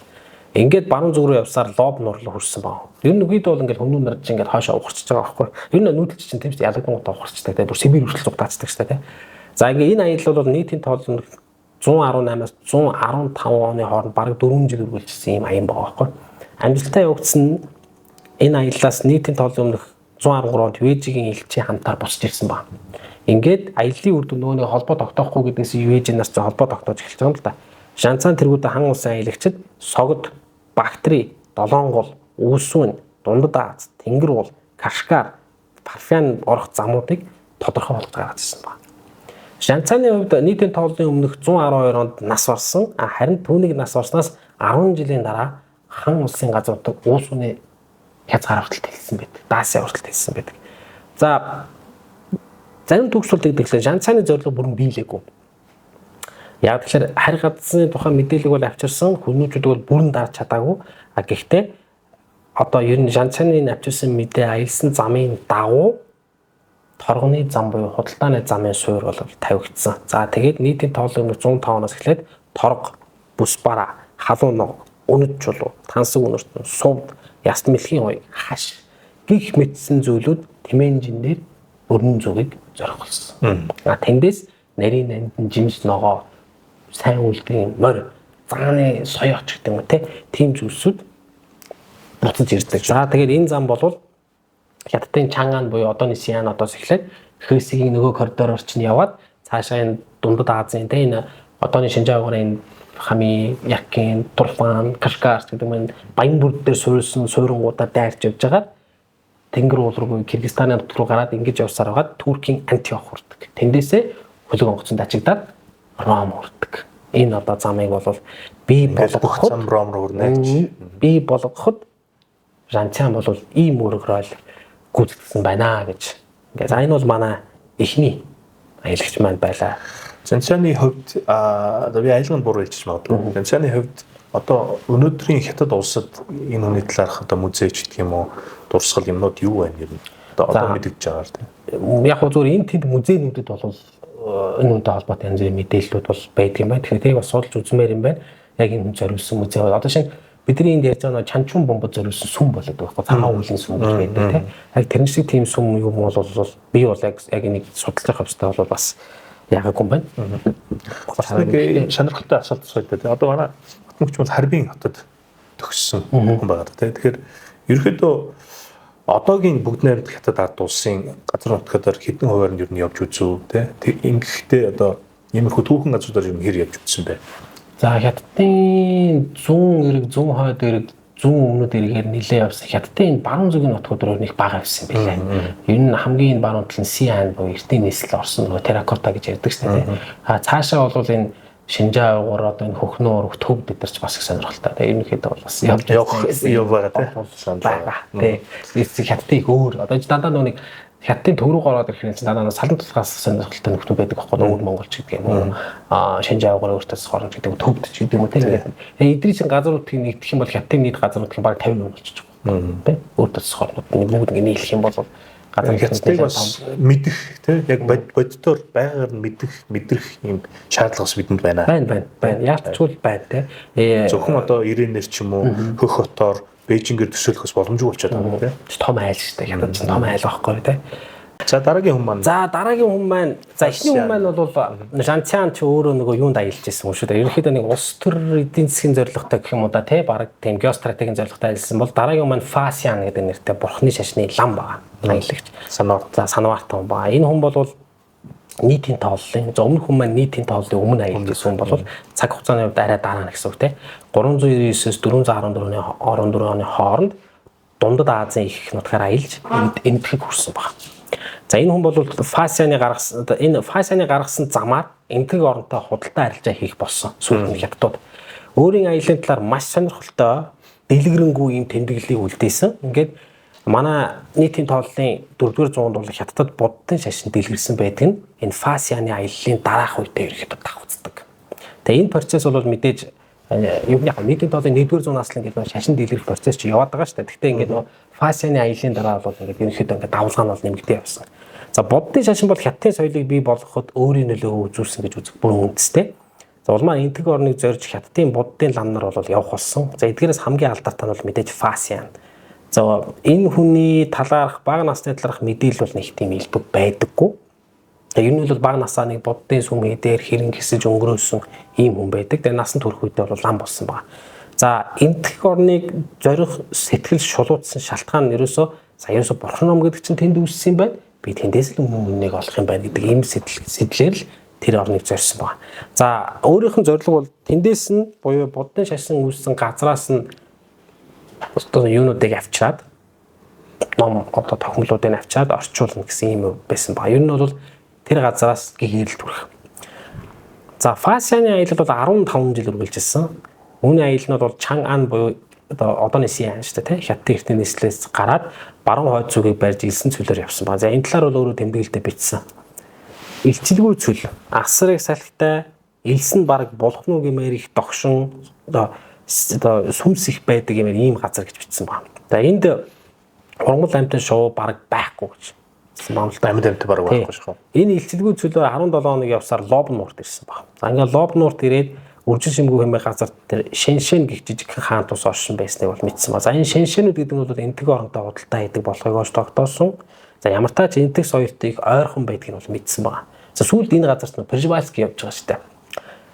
Ингээд баруун зүг рүү явсаар лоб нурлал хүрсэн байна. Ер нь үед бол ингээд хүннүү нар чинь ингээд хаашаа ухарч байгаа байхгүй. Ер нь нүүдэлч чинь тийм ч ялагдсан гутаа ухарчдаг те. Бүр Сибирь хүртэл зугтаацдаг шүү дээ те. За ингээ энэ аюул бол нийтийн тоолын 118-аас 115 оны хооронд бараг 4 жил үргэлжилсэн юм аян байгаа байхгүй. Амжилттай явагдсан энэ аяллаас нийтийн тоолын өмнөх 113 онд Вэжигийн элчийн хамтаар босч ирсэн байна. Ингээд аяллаа үр дүн нөгөөний холбоо тогтоохгүй гэдгээс Вэжинаас ч холбоо тогтоож эхэлж байгаа юм л да. Жанцаан тэргүүдээ хан улсын аялагчид согод, бактери, долонгол, үүсвэн, дундад Аз, тэнгэр уул, Кашгар, Парфян орох замуудыг тодорхой болгож гаргаж ирсэн байна. Жанцааны хувьд нийтийн тооллын өмнөх 112 онд нас барсан. Харин түүнийг нас барснаас 10 жилийн дараа хан улсын газруудад уус үний хязгаар хүртэл хэлсэн байдаг. Даасаа хүртэл хэлсэн байдаг. За зарим төгсгөл гэхдээ Жанцааны зорилго бүрэн биелээгүй. Яг тэгэхээр харь газрын тухайн мэдээлэл бол авчирсан, хүнүүчүүд бол бүрэн дарж чадаагүй. Гэхдээ одоо ер нь Жанцааны авчирсан мэдээ аялсан замын дагуу торгоны зам буюу худалдааны замын суурь бол тавигдсан. За тэгээд нийтийн тоолын өмнө 105 оноос эхлээд торг, бүс бараа, халуун ног, өнөд чулуу, тансаг үнэртэн, сувд, яст мэлхийн ой, хаш гих мэдсэн зүйлүүд тэмээнжинээр өрнөн зүгийг зориулсан. Тэндээс нарийн нандин жимс ногоо, сайн үлдгийн морь, зааны соёоч гэдэг юм те тийм зүйлсүүд буцаж ирдэг. За тэгээд энэ зам бол Хятадын Чанган буюу одооний Сиан одоос эхлээд Хөөсгийн нөгөө коридороор чинь яваад цаашаа энэ дундад Азийн тэ энэ одооний Шинжаагийн Хами, Якин, Турфан, Кашгар гэдэг нь баян бүрд дээр суурилсан суурингуудаа дайрч явж байгаа. Тэнгэр уул руу Кыргызстаны нутг руу гараад ингэж явсаар байгаа Туркийн Антиох хүрдэг. Тэндээсээ хөлөг онгоцонд ачигдаад Ром хүрдэг. Энэ одоо замыг бол бий болгоход зам Ром руу хүрнэ гэж. Бий болгоход Жанцаан бол ийм өөрөөр гүйцэтгсэн байна гэж. Ингээд за энэ бол манай эхний аялагч маань байлаа. Жанцааны хувьд би аялагын буруу хэлчих магадгүй. Жанцааны хувьд одоо өнөөдрийн Хятад улсад энэ хүний талаарх одоо музейч гэх юм уу дурсгал юмнууд юу байна юм. Одоо мэдэгдэж байгаа тийм. Яг гоо зүгээр энэ тэнд музейнүүдэд бол энэ үнэтэй холбоотой янз бүрийн мэдээллүүд бол байдаг юм байна. Тэгэхээр тэрийг бас судалж үзмээр юм байна. Яг энэ хүн зориулсан музей бол одоо шинэ бидний энд ярьж байгаа чанчун бомбод зориулсан сүм болоод байгаа байхгүй цагаан уулын сүм гэж байдаг тийм. Яг тэрншиг тийм сүм юм бол би бол яг энийг судалж явах хэвээр бол бас яагаагүй юм байна. Нэг сонирхолтой асуулт асууя дээ. Одоо манай хотмогч бол харбин хотод төгссөн хүн байгаа тийм. Тэгэхээр ерөөхдөө одоогийн бүгд найрамдах Хятад ард улсын газар нутгуудаар хэдэн хувиар нь ер нь явж үзв тийм. Ингэхдээ одоо иймэрхүү түүхэн газруудаар юм хэр явж үзсэн бэ? За Хятадын 100 эрэг, 100 хойд эрэг, 100 өмнөд эрэгээр нэлээ явсан. Хятадын баруун зүгийн нутгууд руу нэг бага явсан байлаа. Ер нь хамгийн баруун тал нь Сиан буюу эртний нийслэл орсон нөгөө терракота гэж ярьдаг шүү дээ. Цаашаа бол энэ Шинжаа уугаар одоо энэ хөхнөөр төв гэдэрч бас их сонирхолтой. Тэгээ ерөнхийдөө бол бас явж явах юм байгаа тийм. Тэгээ Хятадыг өөр одоо дандаа нэг Хятадын төв рүү гараад ирэх юм дандаа салан тулгаас сонирхолтой нөхдөд байдаг байхгүй өөр монголч гэдэг юм уу. Шинжаа уугаар өөртөөс хорон гэдэг төвд ч гэдэг юм уу тийм. Эдний чин газруудыг нэгдэх юм бол Хятадын нийт газрууд нь баг 50% болчихж байгаа. Тийм. Өөртөөс хорнууд бүгд ингэ нийлэх юм бол Хятадыг бас мэдэх тийм яг бодитоор байгаар нь мэдрэх юм шаардлагаас бидэнд байна. Байна. Яалтчгүй байна тийм. Зөвхөн одоо ирээнээр ч юм уу хөх хотоор Бээжингээр төсөөлөхөс боломжгүй болчиход байгаа тийм. Том айл шүү дээ. Хятад ч том айл байхгүй тийм. За дараагийн хүн маань. За дараагийн хүн маань эхний хүн маань бол Жан-Цян ч өөрөө нөгөө юунд аялж ирсэн юм шүү дээ. Ерөнхийдөө нэг улс төр эдийн засгийн зорилготой гэх юм уу да тий баг тийм геостратегийн зорилготой аялсан бол дараагийн хүн маань Фасиан гэдэг нэртэй бурхны шашны лам байгаа. Аялагч. Санавартан байгаа. Энэ хүн бол нийтийн тооллын өмнөх хүн маань нийтийн тооллын өмнө аялж ирсэн бол цаг хугацааны хувьд арай дараа нь гэсэн үг тий. 399-с 414 оны хооронд Дундад Азийн их нутгаар аялж эмтгэг хүрсэн баг. За энэ хүн бол Фасианы гаргасан замаар эмтгэг оронтой худалдаа арилжаа хийх болсон сүүлд нь хятадууд. Өөрийн аялын талаар маш сонирхолтой дэлгэрэнгүй юм тэмдэглэлийг үлдээсэн. Ингээд манай нийтийн тооллын 4-р зуунд бол хятадд буддын шашин дэлгэрсэн байдаг нь энэ Фасианы аяллаа дараах үедээ ерөөхдөө давхцдаг. Тэгээ энэ процесс бол мэдээж нийтийн тооллын 1-р зуун наслын гэдэг шашин дэлгэрэх процесс чи яваад байгаа шүү дээ. Гэхдээ ингээд нөгөө Фасианы аяллаа дараа бол ингээд ерөөхдөө ингээд давлгаа нь бол нэмэгдээ явсан. За буддын шашин бол хятадын соёлыг бий болгоход өөрийн нөлөө үзүүлсэн гэж үзэх бүрэн үндэстэй. За улмаар энтэг орныг зорж хятадын буддын лам нар бол явах болсон. За эдгээрээс хамгийн алдартай нь бол мэдээж Фасиан. За энэ хүний талаарх бага насны талаарх мэдээлэл бол нэг тийм илбэг байдаггүй. Тэгээ энэ нь бол бага насаа нэг буддын сүмээ дээр хэрэн гисэж өнгөрөөсөн ийм хүн байдаг. Тэгээ насан турш үедээ бол лам болсон байна. За энтэг орныг зорих сэтгэл шулуутсан шалтгаан нь ерөөсөө бурхан ном гэдэг чинь тэнд үүссэн юм байна. Би тэндээс л өмнөнийг олох юм байна гэдэг ийм сэтлэр л тэр орныг зорьсон байна. За өөрийнх нь зорилго бол тэндээс нь буюу буддын шашин үүссэн газраас нь одоо юунуудыг авчираад ном одоо тохиомлуудыг авчираад орчуулна гэсэн юм байсан ба. Ер нь бол тэр газраас гэгэрэл төрөх. За Фасианы аялал бол 15 жил үргэлжилсэн. Үүний аялал нь бол Чан Ан буюу одооны Сиан шүү дээ тий. Хятадын эртний нийслэлээс гараад баруун хойд зүгийг барьж илсэн цөлөөр явсан ба. За энэ талаар бол өөрөө тэмдэглэлтэй бичсэн. Илчилгүй цөл, асрыг салхитай, илсэн бараг булхнуу гэмээр их догшин одоо сүмс их байдаг гэмээр ийм газар гэж бичсэн ба. За энд ургамал амьтан шоу бараг байхгүй гэж. Амьд бараг байхгүй шүү. Энэ илчилгүй цөлөөр 17 хоног явсаар Лоб нуурт ирсэн ба. За ингээд Лоб нуурт ирээд үржин шимгүй хэмээх газар тэр Шэншэн гэх жижигхэн хаан тус оршин байсныг бол мэдсэн ба. За энэ Шэншэнүүд гэдэг нь бол энтэг оронтой худалдаа хийдэг болохыг тогтоосон. За ямар тач энтэг соёлтыг ойрхон байдгийг бол мэдсэн ба. За сүүлд энэ газарт Пржевальский явж байгаа шүү дээ.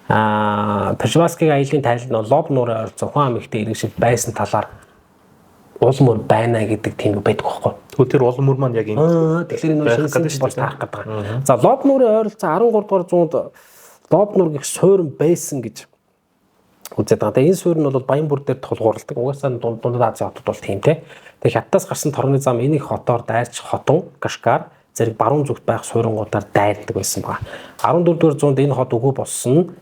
Пржевальскийг аялын тайлд нь Лоб нуурын ойр Зохиан эмэгтэй иргэшил байсан талаар улмөр байна гэдэг тийм байдаг байхгүй. Тэгвэл тэр улмөр маань яг энэ тэгэхээр энэ шинэ бол таах гэдэг. За Лоб нуурын ойролцоо 13 дугаар зуунд Лоб нуур гэх суурин байсан гэж үзээд байгаа. Тэгээ энэ суурь нь бол Баян бүр дээр тулгуурладаг. Угаасаа Дундад Азийн хотод бол тийм те. Тэгээ Хятадаас гарсан торгоны зам энийг хотоор дайрч хотон Кашгар зэрэг баруун зүгт байх суурьнгуудаар дайрдаг байсан ба. 14 дугаар зуунд энэ хот өгөө болсон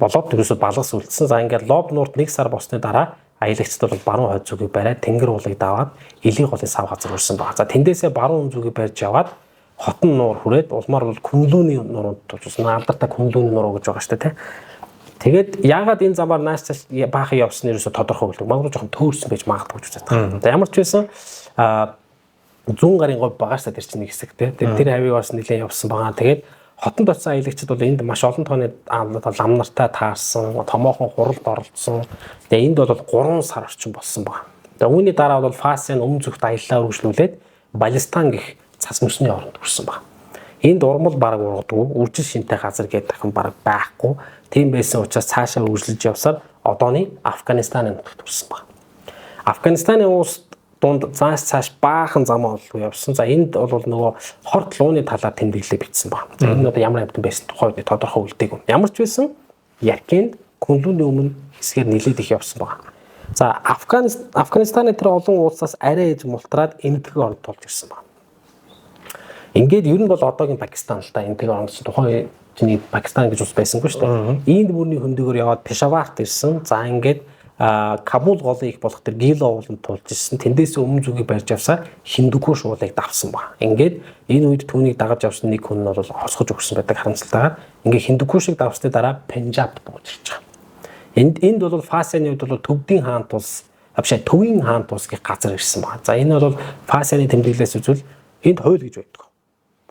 болоод тэрөөсөө балгас үлдсэн. За ингээд Лоб нуурт 1 сар болсны дараа аялагчдад бол баруун хойд зүгийг бариад тэнгэр уулыг даваад Илийг голын сав газар хүрсэн ба. За тэндээсээ баруун зүгийг барьж яваад хотон нуур хүрээд улмаар бол Күнлүүний нуруунд тулсан алдартай Күнлүүний нуруу гэж байгаа шүү дээ. Тэгээд яагаад энэ замаар нааш баахан явсан нэрөөсө тодорхой болдог. Магадгүй жоохон төөрсөн байж магадгүй гэж үзэж байгаа. За ямар ч байсан 100 гарын говь байгаа шүү дээ тэр чинь нэг хэсэг тий. Тэр хавийг бас нэлээд явсан байгаа. Тэгээд хотонд очсон аялагчид бол энд маш олон тооны лам нартай таарсан, томоохон хуралд оролцсон. Тэгээд энд бол 3 сар орчим болсон байна. Тэгээд үүний дараа бол Фасиан өмнө зүгт аяллаа үргэлжлүүлээд Балистан гэх цас мөсний оронд хүрсэн баг. Энд урмал бараг ургадгүй, үржил шинтэй газар гэдэг дахин бараг байхгүй. Тийм байсан учраас цаашаа үргэлжлэж явсаар одооны Афганистаны нутагт хүрсэн баг. Афганистаны улс дунд цааш баахан зам олгүй явсан. За энд бол нөгөө хорт лууны талаар тэмдэглэлээ бичсэн баг. За энэ одоо ямар амьтан байсан тухай тодорхой үлдээг. Ямар ч байсан Яркинд Күнлүүний өмнө хэсгээр нэлээд их явсан баг. За Афганистаны тэр олон улсаас арай ээж мултраад энэтхэг оронд тулж ирсэн баг. Ингээд ер нь бол одоогийн Пакистан л да энэтхэг оронд тухайн чиний Пакистан гэж ус байсангүй шүү дээ. Ийнд бүрний хөндөөгөр яваад Пешаварт ирсэн. За ингээд Кабул голын их болох тэр Гило ууланд тулж ирсэн. Тэндээс өмнө зүгийг барьж явсаар Хиндукуш уулыг давсан баг. Ингээд энэ үед түүнийг дагаж явсан нэг хүн нь бол хосгож өгсөн байдаг харамсалтайгаар. Ингээд Хиндукушийг давсны дараа Пенжаб бууж ирж байгаа. Энд бол Фасианы үед бол Төвдийн хаан тус Төвийн хаан тус гэх газар ирсэн баг. За энэ бол Фасианы тэмдэглэлээс үзвэл энд хууль гэж байдаг.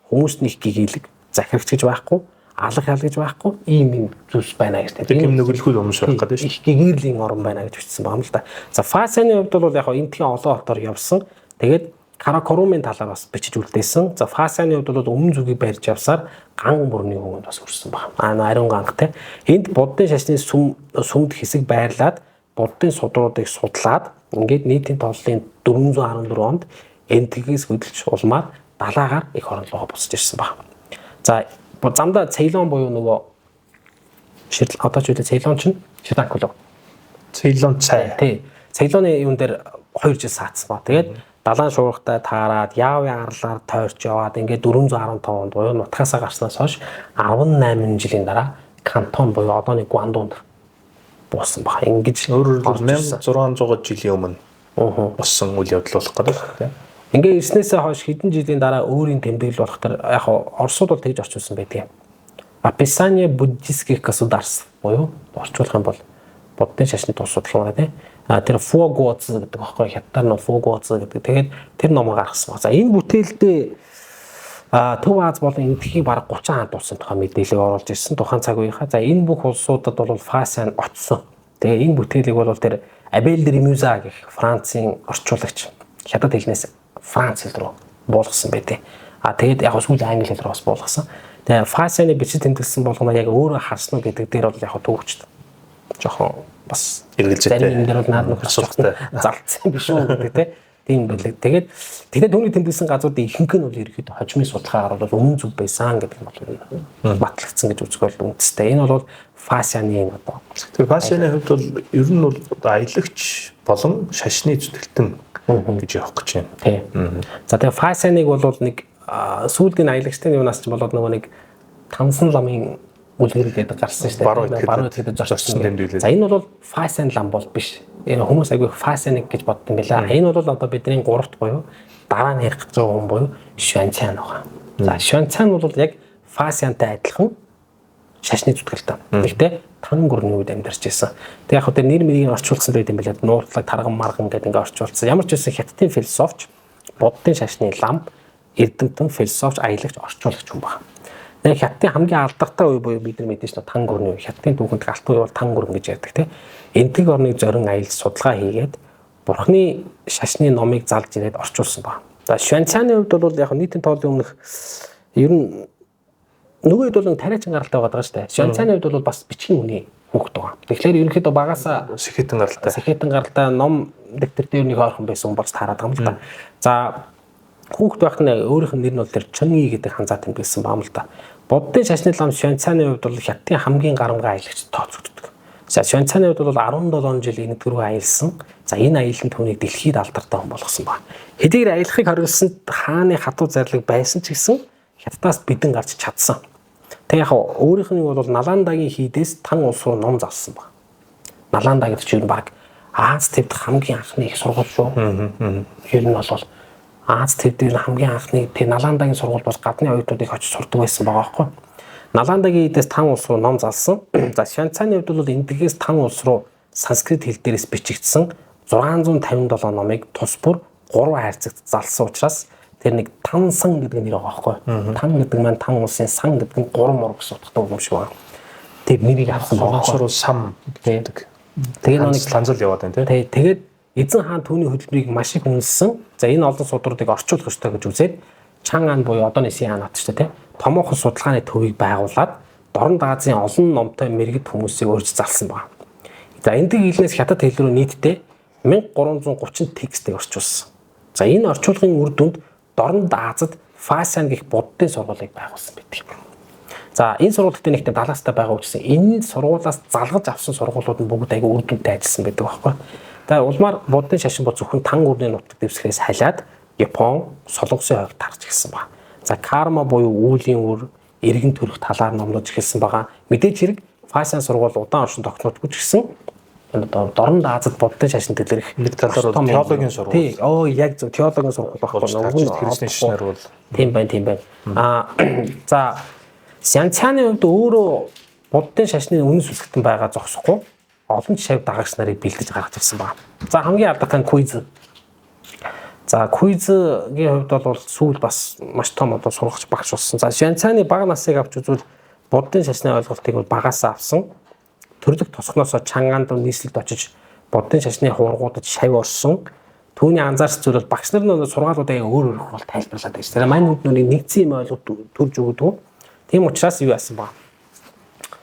Хүмүүст нэг гэгээлэг, захирагч гэж байхгүй, алга ял гэж байхгүй, ийм зүйлс байна гэж. Тэр юм нүгэлгүй хүмүүс байх гэдэг шүү. Их гэгэрлийн орн байна гэж бичсэн байна л да. За Фасианы хувьд бол яг энтхийн олон хотоор явсан. Тэгээд Каракорумын талаар бас бичиж үлдээсэн. За Фасианы хувьд бол өмнө зүгийг барьж явсаар ган мөрний хөвөнд бас өрсөн байна. Ариун ганг те. Энд буддын шашны сүмд хэсэг байрлаад буддын судруудыг судлаад ингээд нийтийн тооллын 414 онд энтгээс хөдөлж улмаар далаагаар их орон руугаа буцаж ирсэн байна. За замдаа Цейлон буюу нөгөө одоо ч үлээ Цейлон чинь Шидак болов. Цейлон цай. Тий. Цейлоны юун дээр 2 жил саацсан ба. Тэгээд далайн шуургатай таарад яавын арлаар тойрч яваад ингээд 415 онд буюу нутгаасаа гарснаас хойш 18 жилийн дараа Кантон буюу одооны Гуандунд буусан баг. Ингэж өөрөөр хэлбэл 1600 жилийн өмнө болсон үйл явдал болох гэдэг тийм. Ингээ ирснээсээ хойш хэдэн жилийн дараа өөрийн тэмдэглэл болох төр яг Оросууд бол тэгж орчуулсан байдаг. Описание буддийских государств буюу орчуулах юм бол буддын шашны тус судалгаа тийм. Тэр Фугуоц гэдэг багхгүй хятадаар нь Фугуоц гэдэг. Тэгээд тэр номыг гаргасан. За энэ бүтээлдээ Төв Аз болон Энэтхэгийн бараг 30 хаан дуусан тухай мэдээлэл оруулж ирсэн тухайн цаг үеийнхаа. За энэ бүх улсуудад бол Фасиан очсон. Тэгээ энэ бүтээлийг бол тэр Абель де Мюза гэх Францын орчуулагч хятад хэлнээс Франц хэл рүү буулгасан байдیں۔ Тэгээд яг сүүл англи хэл рүү бас буулгасан. Тэгээ Фасианы бичиж тэмдэглэсэн болгоно яг өөрөө харсан гэдэг дээр бол яг төвөгчд жоохон бас эргэлзээтэй. Зарим юм дээр бол наад нөхөж залтсан биш үү гэдэг тийм байлэг. Тэгээд түүний тэмдэглэсэн газруудын ихэнх нь бол ерөөхдөө хожимын судалгаагаар бол өмнө зүг байсан гэдэг нь бол батлагдсан гэж үзэх бол үндэстэй. Энэ бол Фасианы одоо. Тэгэхээр Фасианы хувьд бол ер нь бол аялагч болон шашны зүтгэлтэн гэж явах гэж байна. Тийм. За тэгээ Фасианыг бол нэг сүүлдийн аялагчтай юунаас ч болоод нөгөө нэг Тансан ламын үлгэр гэдэг гарсан шүү дээ. Баруун идэхэд зорчсон тэмдэглэл. За энэ бол Фасиан лам бол биш. Энэ хүмүүс айгүй Фасианыг гэж боддог юм байна. Энэ бол одоо бидний гуравт буюу дараа нь ярих гэж байгаа хүн буюу Шуанцан байгаа. За Шуанцан бол яг Фасиантай адилхан шашны зүтгэлтэй. Гэхдээ Тан гүрний үед амьдарч байсан. Тэг яг тэр нэр мэрийг орчуулсан байт юм байна. Нууртлаг тарган марган гэдэг ингээ орчуулсан. Ямар ч байсан хятадын философч, буддын шашны лам, эрдэмтэн, философч, аялагч, орчуулагч хүн байна. Яг хятадын хамгийн алдартай үе буюу бид нар мэдэн шүү дээ Тан гүрний үе. Хятадын түүхэнд галт үе бол Тан гүрэн гэж ярьдаг тийм. Энтэг орныг зорин аялал судалгаа хийгээд бурхны шашны номыг залж ирээд орчуулсан байна. За Шуанцаны хувьд бол яг нийтийн тооллын өмнөх ер нь нөгөө хэд бол тариачин гаралтай байгаа шүү дээ. Шуанцаны хувьд бол бас бичгийн үний хүүхэд байгаа. Тэгэхээр ерөнхийдөө багасаа сэхэтэн гаралтай ном дэвтэр дээр нэг ойрхон байсан хүн болж таарад байгаа юм л да. За хүүхэд байхад нь өөрийнх нь нэр нь бол тэр Чонги гэдэг ханзаа тэмдэглэсэн баам л да. Буддын шашны лам Шуанцаны хувьд бол хятадын хамгийн гарамгай аялагч тооцогддог. За Шуанцаны хувьд бол 17 жил энэтхэг рүү аялсан. За энэ аялалд түүнийг дэлхийд алдартай хүн болгосон байна. Хэдийгээр аялахыг хориглосонд хааны хатуу зарлаг байсан ч гэсэн хятадаас бидэн гарч чадсан. Тэг яг өөрийнх нь бол Наландагийн хийдээс Тан улс руу ном залсан байна. Наланда гэдэг чинь баг Аз төвд хамгийн анхны их сургууль шүү. Ер нь бол Аз төвд хамгийн анхны тэг Наландагийн сургууль бол гадны оюутнуудыг очиж сурдаг байсан байгаа байхгүй. Наландагийн хийдээс Тан улс руу ном залсан. За Шуанцаны хувьд бол энтгээс Тан улс руу санскрит хэл дээрээс бичигдсэн 657 номыг тус бүр 3 хайрцагт залсан учраас тэр нэг Тансан гэдэг нэр байгаа байхгүй. Тан гэдэг маань Тан улсын сан гэдэг нь 3 мөр гэсэн утгатай юм шиг байна. Тэр нэрийг авсан байгаа. Оросруу сам гэдэг. Тэгээ нэг ланзал яваад байна тийм. Тэгээд эзэн хаан түүний хөдөлмөрийг маш их үнэлсэн. За энэ олон судруудыг орчуулах ёстой гэж үзээд Чан хаан буюу одооны Сиан хаан шүү дээ тийм. Томоохон судалгааны төвийг байгуулад Дорн Даазын олон номтой мэрэгд хүмүүсийг өөрч залсан байна. За энэдэг хэлнээс хятад хэл рүү нийтдээ 1330 текстийг орчуулсан. За энэ орчуулгын үр дүнд Дорн Даазад Фасиан гэх буддын сургуулийг байгуулсан байдаг. За энэ сургуультай нэгтэй далаастай байгаа учраас энэ сургуулиас залгаж авсан сургуулиуд нь бүгд аягүй үр дүнтэй ажилласан байдаг байхгүй. За улмаар буддын шашин бол зөвхөн Тан гүрний нутаг дэвсгэрээс халиад Япон, Солонгосын хойд тарж эхэлсэн байна. За карма буюу үүлийн үр, эргэн төрөх талаар номлож эхэлсэн байгаа. Мэдээж хэрэг Фасиан сургууль удаан оршин тогтнодгүй ч гэсэн Дорн Даазад буддын шашин дэлгэрэх нэг талаар бол теологийн сургууль. Тий, яг зөв теологийн сургууль байхгүй нөгөө хэрэгслийн шашнаар бол тийм байна. За Шуанцаны хувьд өөрөө буддын шашны үнэн сүлгтэн байгаа зогсохгүй олон шав дагагч нарыг бэлдэж гаргаж ирсэн байна. За хамгийн алдартай нь Куйз. За Куйзгийн хувьд бол сүүл бас маш том одоо сургагч багш болсон. За Шуанцаны бага насыг авч үзвэл буддын шашны ойлголтыг бол багасаа авсан. Төрлөх тосгоноосоо Чанганд нийслэлд очиж буддын шашны хуургуудад шав орсон. Түүний анзаарч зүйл бол багш нар нь сургаалуудаа өөр өөр хол тайлбарлаад байж. Тэр маань нүдний нэгдсэн юм ойлгох төрж өгдөг. Тийм учраас юу яасан ба.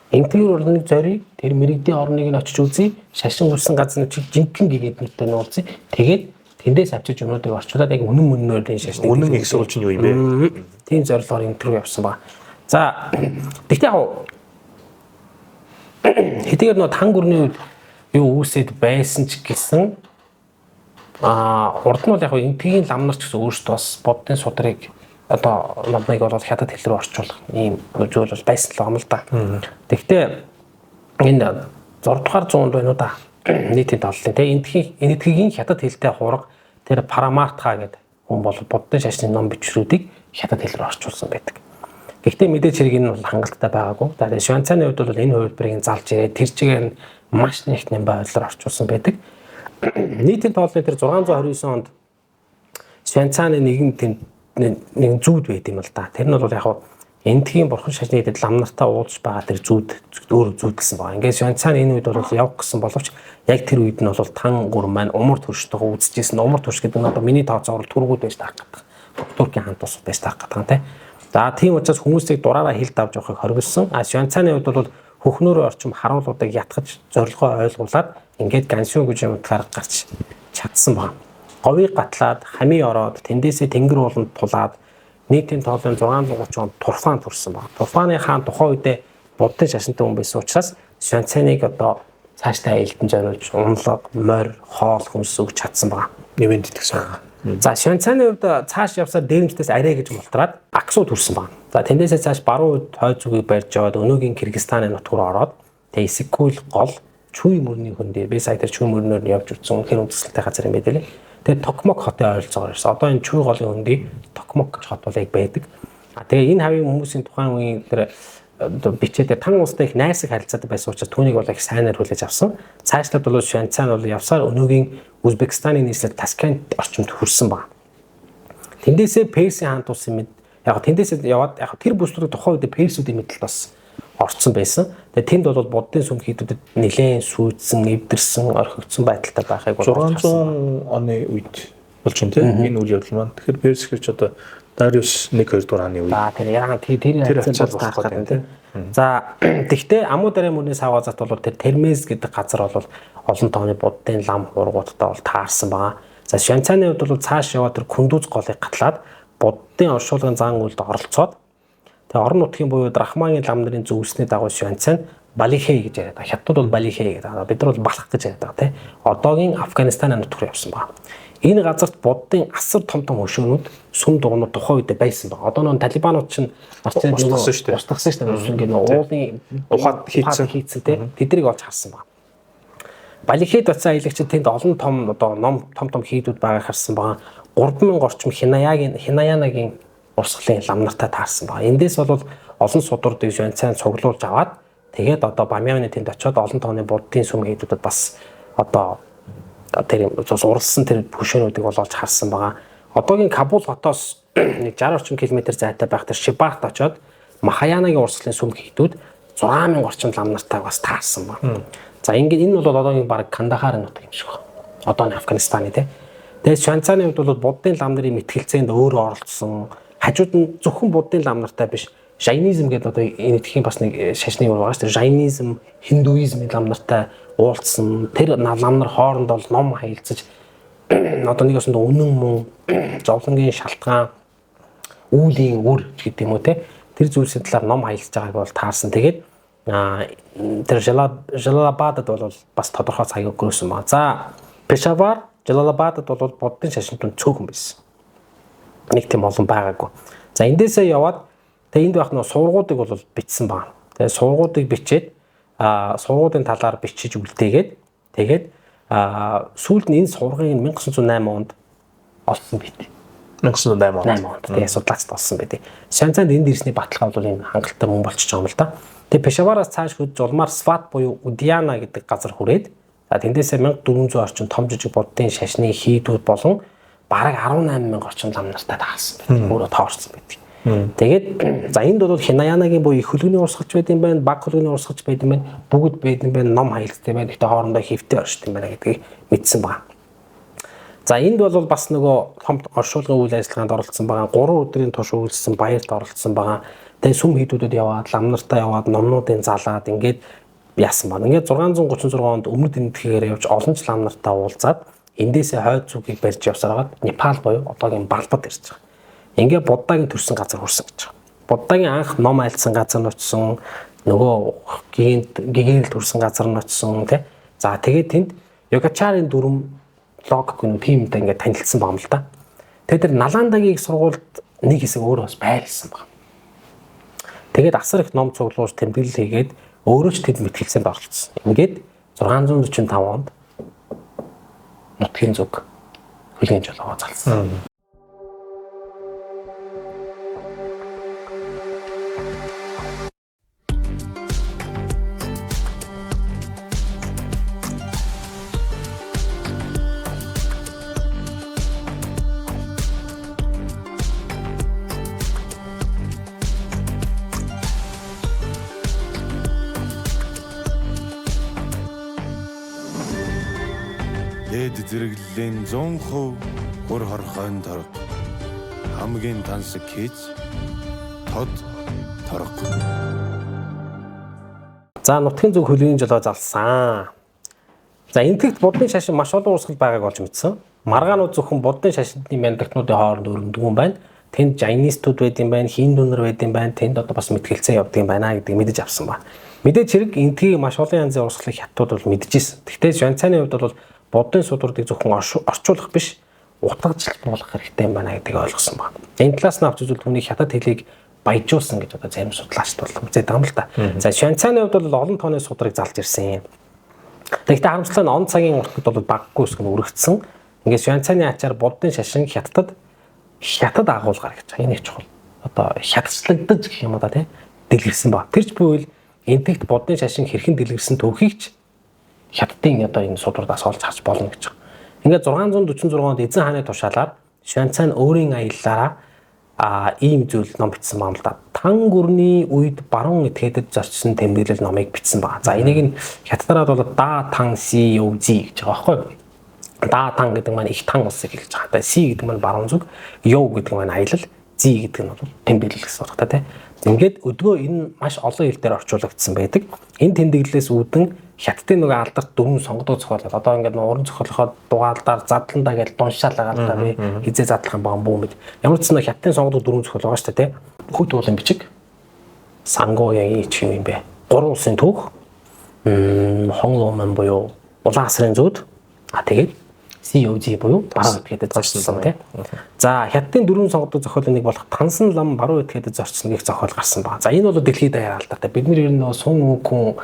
Интерьер орныг зорий, тэр мэрэгдийн орныг нь очиж үзье. Шашин үлсэн газар нь жинхэнэ гэгээд нүдтэй нуулзъя. Тэгээд тэндээс авчиж юмнуудыг орчуулад яг үнэн мөннөөр энэ шашны үнэн их сурвалж нь юу юм бэ? Тийм зорилгоор интервью явсан ба. За тэгтээ яг хэдийгээр нөө тан гүрний үед юу үүсэд байсан ч гэсэн урд нь бол яг энтгийн лам нар ч гэсэн өөрсдөө бас боддын судрыг одоо намайг бол хятад хэл рүү орчуулах ийм зүйл бол байсан л юм л да. Тэгтээ энэ 6 дугаар зуунд байна уу да. Нийтийн толлын те энтгийн хятад хэлтэй хураг тэр Парамартха гэдэг хүн бол буддын шашны ном бичрүүдийг хятад хэл рүү орчуулсан байдаг. Гэхдээ мэдээж хэрэг энэ бол хангалттай байгаагүй. За Швейцарын хувьд бол энэ хувилбарыг залж ирээд тэр чигээр нь маш их нэмбай байдлаар орчуулсан байдаг. Нийтийн тоолны тэр 629 онд Швейцарын нэгэн зүүд байт юм л да. Тэр нь бол яг энтгийн бурхан шашны дэд лам нартаа уулж байгаа тэр зүүд өөр зүүдэлсэн байгаа. Ингээд Швейцарын энэ үед бол явах гэсэн боловч яг тэр үед нь бол тан гур маань умар төрштөг үзэжсэн. Умар төрш гэдэг нь одоо миний тооцоогоор түргүүд байж таах гэдэг. Туркийн хаан тус байж таах гэдэг тийм. За тийм учраас хүмүүсийг дураараа хилд авч явахыг хоригдсон. Швейцарын үед бол хөхнөөрөө орчим харуулуудыг ятгах зорилгоо ойлгуулад ингээд гансиу гэж юм утгаар гарч чадсан байна. Говийг гатлаад хамий ороод тэндээсээ тэнгэр ууланд тулаад нийтийн тоолын 630 онд Турфан төрсэн байна. Турфаны хаан тухайн үедээ буддын шашинтай хүн байсан учраас Швейцарыг одоо цаашдаа аялдан зориулж унлаг, морь, хоол хүнс өгч чадсан байна. Нэмэнд итгэсэн. За Швейцарын хувьд цааш явсаар дээрэмчдээс арай гэж мултраад Аксу төрсэн байна. За тэндээсээ цааш баруун үед хойд зүгийг барьж яваад өнөөгийн Кыргызстаны нутг руу ороод тэгээ Исикул гол Чүй мөрний хөндөө би сая тэр Чүй мөрнөөр нь явж утсан үнэхээр үндэслэлтэй газар юм байдаг лээ. Тэгээ Токмок хотын ойролцоогоор ирсэн. Одоо энэ Чүй голын хөндий Токмок гэж хот бол яг байдаг. Тэгээ энэ хавийн хүмүүсийн тухайн үеийн тэр бичээд тан улстай их найрсаг харилцаатай байсан учраас түүнийг бол их сайнаар хүлээж авсан. Цаашлаад бол Швейцар бол явсаар өнөөгийн Узбекистаны нийслэл Таскент орчимд хүрсэн байна. Тэндээсээ Персийн хаан тус юм яг тэндээсээ яваад яг тэр бүслүүд тухайн үед Персүүдийн мэдлэлд бас орцсон байсан. Тэгээ тэнд бол буддын сүм хийдүүдэд нэлээд сүйдсэн, эвдэрсэн, орхигдсон байдалтай байхыг бол 600 оны үед болж байна тийм энэ үйл явдал маань. Тэгэхээр Перс гэж одоо Дариус 1-2 дугаар оны үед. За тэр яг тэр хацаад болох гэдэг тийм. За тэгтээ Амуу дарын мөрний савга зат бол тэр Термез гэдэг газар бол олон тооны буддын лам хургуудтай бол таарсан байгаа. За Швейцарын хувьд бол цааш яваад тэр Күндүз голыг гатлаад буддын оршуулгын зан үйлд оролцоод тэгээ орон нутгийн буюу Рахмагийн лам нарын зөвлөсний дагуу Швейцар Балихей гэж яриад байгаа. Хятад бол Балихей гэдэг. Бид нар бол Балх гэж яриад байгаа тийм. Одоогийн Афганистаны нутг руу явсан байна. Энэ газарт буддын асар том хөшөөнүүд сүм дугнууд тухайн үед байсан байна. Одоо нөө талибанууд чинь устгасан шүү дээ. Ингээд уулын ухаад хийцэн тийм. Тэдрийг олж харсан байна. Балихейд очисан аялагчид тэнд олон том одоо ном том хийдүүд байгааг харсан байна. 3000 орчим Хинаянагийн урсгалын лам нартай таарсан байна. Эндээс бол олон судурдыг Швейцарын цуглуулж аваад тэгээд одоо Бамяны тэнд очиод олон тооны буддын сүм хийдүүдэд бас одоо тэр уралсан тэр хөшөөнүүдийг бол олж харсан байгаа. Одоогийн Кабул хотоос нэг 60 орчим километр зайтай байх тэр Шибарт очиод Махаянагийн урсгалын сүм хийдүүд 6000 орчим лам нартай бас таарсан байна. За ингээд энэ бол одоогийн баг Кандахар нутаг юм шиг байна. Одооний Афганистаны тийм. Тэгээд Швейцарын хувьд бол буддын лам нарын мэтгэлцээнд өөрөө оролцсон. Хажууд нь зөвхөн буддын лам нартай биш Жайнизм гэдэг одоо энэ эдхийн бас нэг шашны юу байгаа шүү дээ. Жайнизм, Хиндуизм лам нартай уулзсан. Тэр лам нар хоорондоо ном хаялцаж одоо нэг өсөнд үнэн мөн зовлонгийн шалтгаан үүлийн үр гэдэг юм уу те. Тэр зүйлсийн талаар ном хаялцаж байгааг бол таарсан. Тэгээд тэр Жалалабадад бол бас тодорхой цаг өнгөрөөсөн ба. За Пешавар, Жалалабадад бол буддын шашинтууд цөөхөн байсан. Нэг тийм олон байгаагүй. За эндээсээ яваад тэгээ энд байх нөө сургуудыг бол бичсэн байна. Тэгээ сургуудыг бичээд сургуудын талаар бичиж үлдээгээд тэгээд сүүлд нь энэ сургыг 1908 онд олсон байт. 1908 онд. Тэгээ судлаач болсон байт. Швейцарт энд ирсний баталгаа бол энэ хангалттай мөн болчихж байгаа юм л да. Тэгээ Пешавараас цааш хүүд жулмаар Сват буюу Удиана гэдэг газар хүрээд тэндээсээ 1400 орчим том жижиг буддын шашны хийдүүд болон бараг 18000 орчим лам нартай таарсан байдаг. Өөрөө тоорсон байдаг. Тэгээд за энд бол Хинаянагийн буюу их хөлгөний урсгалч байд юм байна, баг хөлгөний урсгалч байд юм байна, бүгд байд юм байна, ном хаялцтай байна. Гэхдээ хоорондоо хэвтэй оршд юм байна гэдгийг мэдсэн байна. За энд бол бас нөгөө том оршуулгын үйл ажиллагаанд оролцсон байгаа 3 өдрийн турш үйлчсэн баярт оролцсон байгаа. Тэгээ сүм хийдүүдэд яваад, лам нартаа яваад, номнуудын залаад ингээд яасан байна. Ингээд 636 онд өмнөд эндхээр явж олон жил лам нартаа уулзаад эндээсээ хойд зүгийг барьж явсараад Непал буюу одоогийн Балбад ирж байгаа. Ингээд Буддагийн төрсэн газар хүрсэн гэж байгаа. Буддагийн анх ном айлцсан газар нь очсон, нөгөө гигээрэл төрсэн газар нь очсон тий. За тэгээд тэнд Йогачарын дүрм логик нь тимтэй ингээд танилцсан байгаа юм л да. Тэгээд тэр Наландагийн их сургуульд нэг хэсэг өөрөө бас байлсан байна. Тэгээд асар их ном цуглуулж тэмдэглэл хийгээд өөрөө ч тэд мэтгэлцээнд оролцсон. Ингээд 645 онд Нутгийн зүг хөлгийн жолоогоо залсан. Дээд зэрэглэлийн 100% хөр хорхойн торг хамгийн тансаг хийж тод торг. За Нутгийн зүг хөлгийн жолоо залсан. За энтгэгт буддын шашин маш олон урсгал байгааг олж мэдсэн. Маргаанууд зөвхөн буддын шашинтны мянгатнуудын хооронд өргөмдөг юм байна. Тэнд жайнистууд байд юм байна, хиндунар байд юм байна. Тэнд одоо бас мэтгэлцээ явдаг юм байна гэдгийг мэдэж авсан ба. Мэдээж хэрэг энтгийн маш олон янзын урсгалыг хятадууд бол мэдчихсэн. Гэхдээ Швейцарийн хувьд бол буддын судруудыг зөвхөн орчуулах биш, утгажилт болгох хэрэгтэй юм байна гэдгийг ойлгосон байна. Энэ талаас нь авч үзвэл түүний хятад хэлийг баяжуулсан гэж одоо зарим судлаачид бол үзээд байгаа юм л та. За Швейцарийн хувьд бол олон тооны судрыг залж ирсэн. Тэгэхдээ харамсалтай нь он цагийн уртад бол баггүй үсгэн өргөгдсөн. Ингээд Швейцарийн ачаар буддын шашин хятад агуулгаар гэж байгаа. Энэ их чухал. Одоо хятадчлагдаж гэх юм уу да тий дэлгэрсэн ба. Тэрч буйл энтэгт буддын шашин хэрхэн дэлгэрсэн төвхийг ч хятадын одоо энэ судруудаас олж харж болно гэж байгаа. Ингээд 646 онд эзэн хааны тушаалаар Швейцар нь өөрийн аяллаараа ийм зүйл ном бичсэн байна л да. Тан гүрний үед баруун этгээдэд зорчсон тэмдэглэл номыг бичсэн байна. За энийг нь хятадаар бол да тан си юу зи гэж байгаа байхгүй юу? Да тан гэдэг маань их тан улсыг хэлж байгаа. Си гэдэг маань баруун зүг, юу гэдэг маань аялал, зи гэдэг нь бол тэмдэглэл гэсэн үг та тийм. Ингээд өдгөө энэ маш олон хэл дээр орчуулагдсан байдаг. Энэ тэмдэглэлээс үүдэн хятадын нөгөө алдарт дөрвөн сонгодог зохиолол. Одоо ингээд уран зохиолоход дугаалдаар задландаа гэж дуншаал байгаа та би хизээ задлах юм байгаа бүү мэд. Ямар ч нэг хятадын сонгодог дөрвөн зохиол байгаа шүү дээ тийм. Хөт уулын бичиг. Сангоягийн чи юм бэ? Гурван улсын түүх. Хонгломан буюу улаан асрын зүуд. Тэгээд COG буюу баруун этгээдэд зорчсон тийм. За хятадын дөрвөн сонгодог зохиолын нэг болох Тансан лам баруун этгээдэд зорчсон гэх зохиол гарсан байна. За энэ бол дэлхийд даяар алдартай. Бид нар ер нь сун үхэн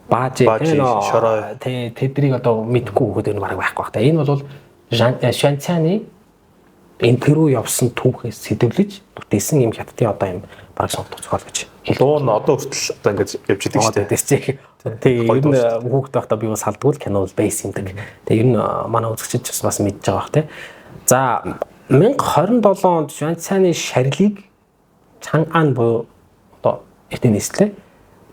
баажи шорой тэдрийг одоо мэдгүй хөхөд энэ бараг байхгүй байна. Энэ бол Швейцарийн интервью явсан түүхээс сэдвлэж бүтээсэн юм хятадын одоо юм бараг сонгодог зохиол гэж. Дуу нь одоо хүртэл одоо ингэж явж идэг шүү дээ. Дэсчээ. Тэгээ ер нь хүүхэд байхдаа би бас салдгуул кино бейс юмдаг. Тэгээ ер нь манай үзэгчид бас мэдж байгаа бах тий. За 1027 онд Швейцарийн шарилыг Чанган буюу одоо этийн нийслэлээ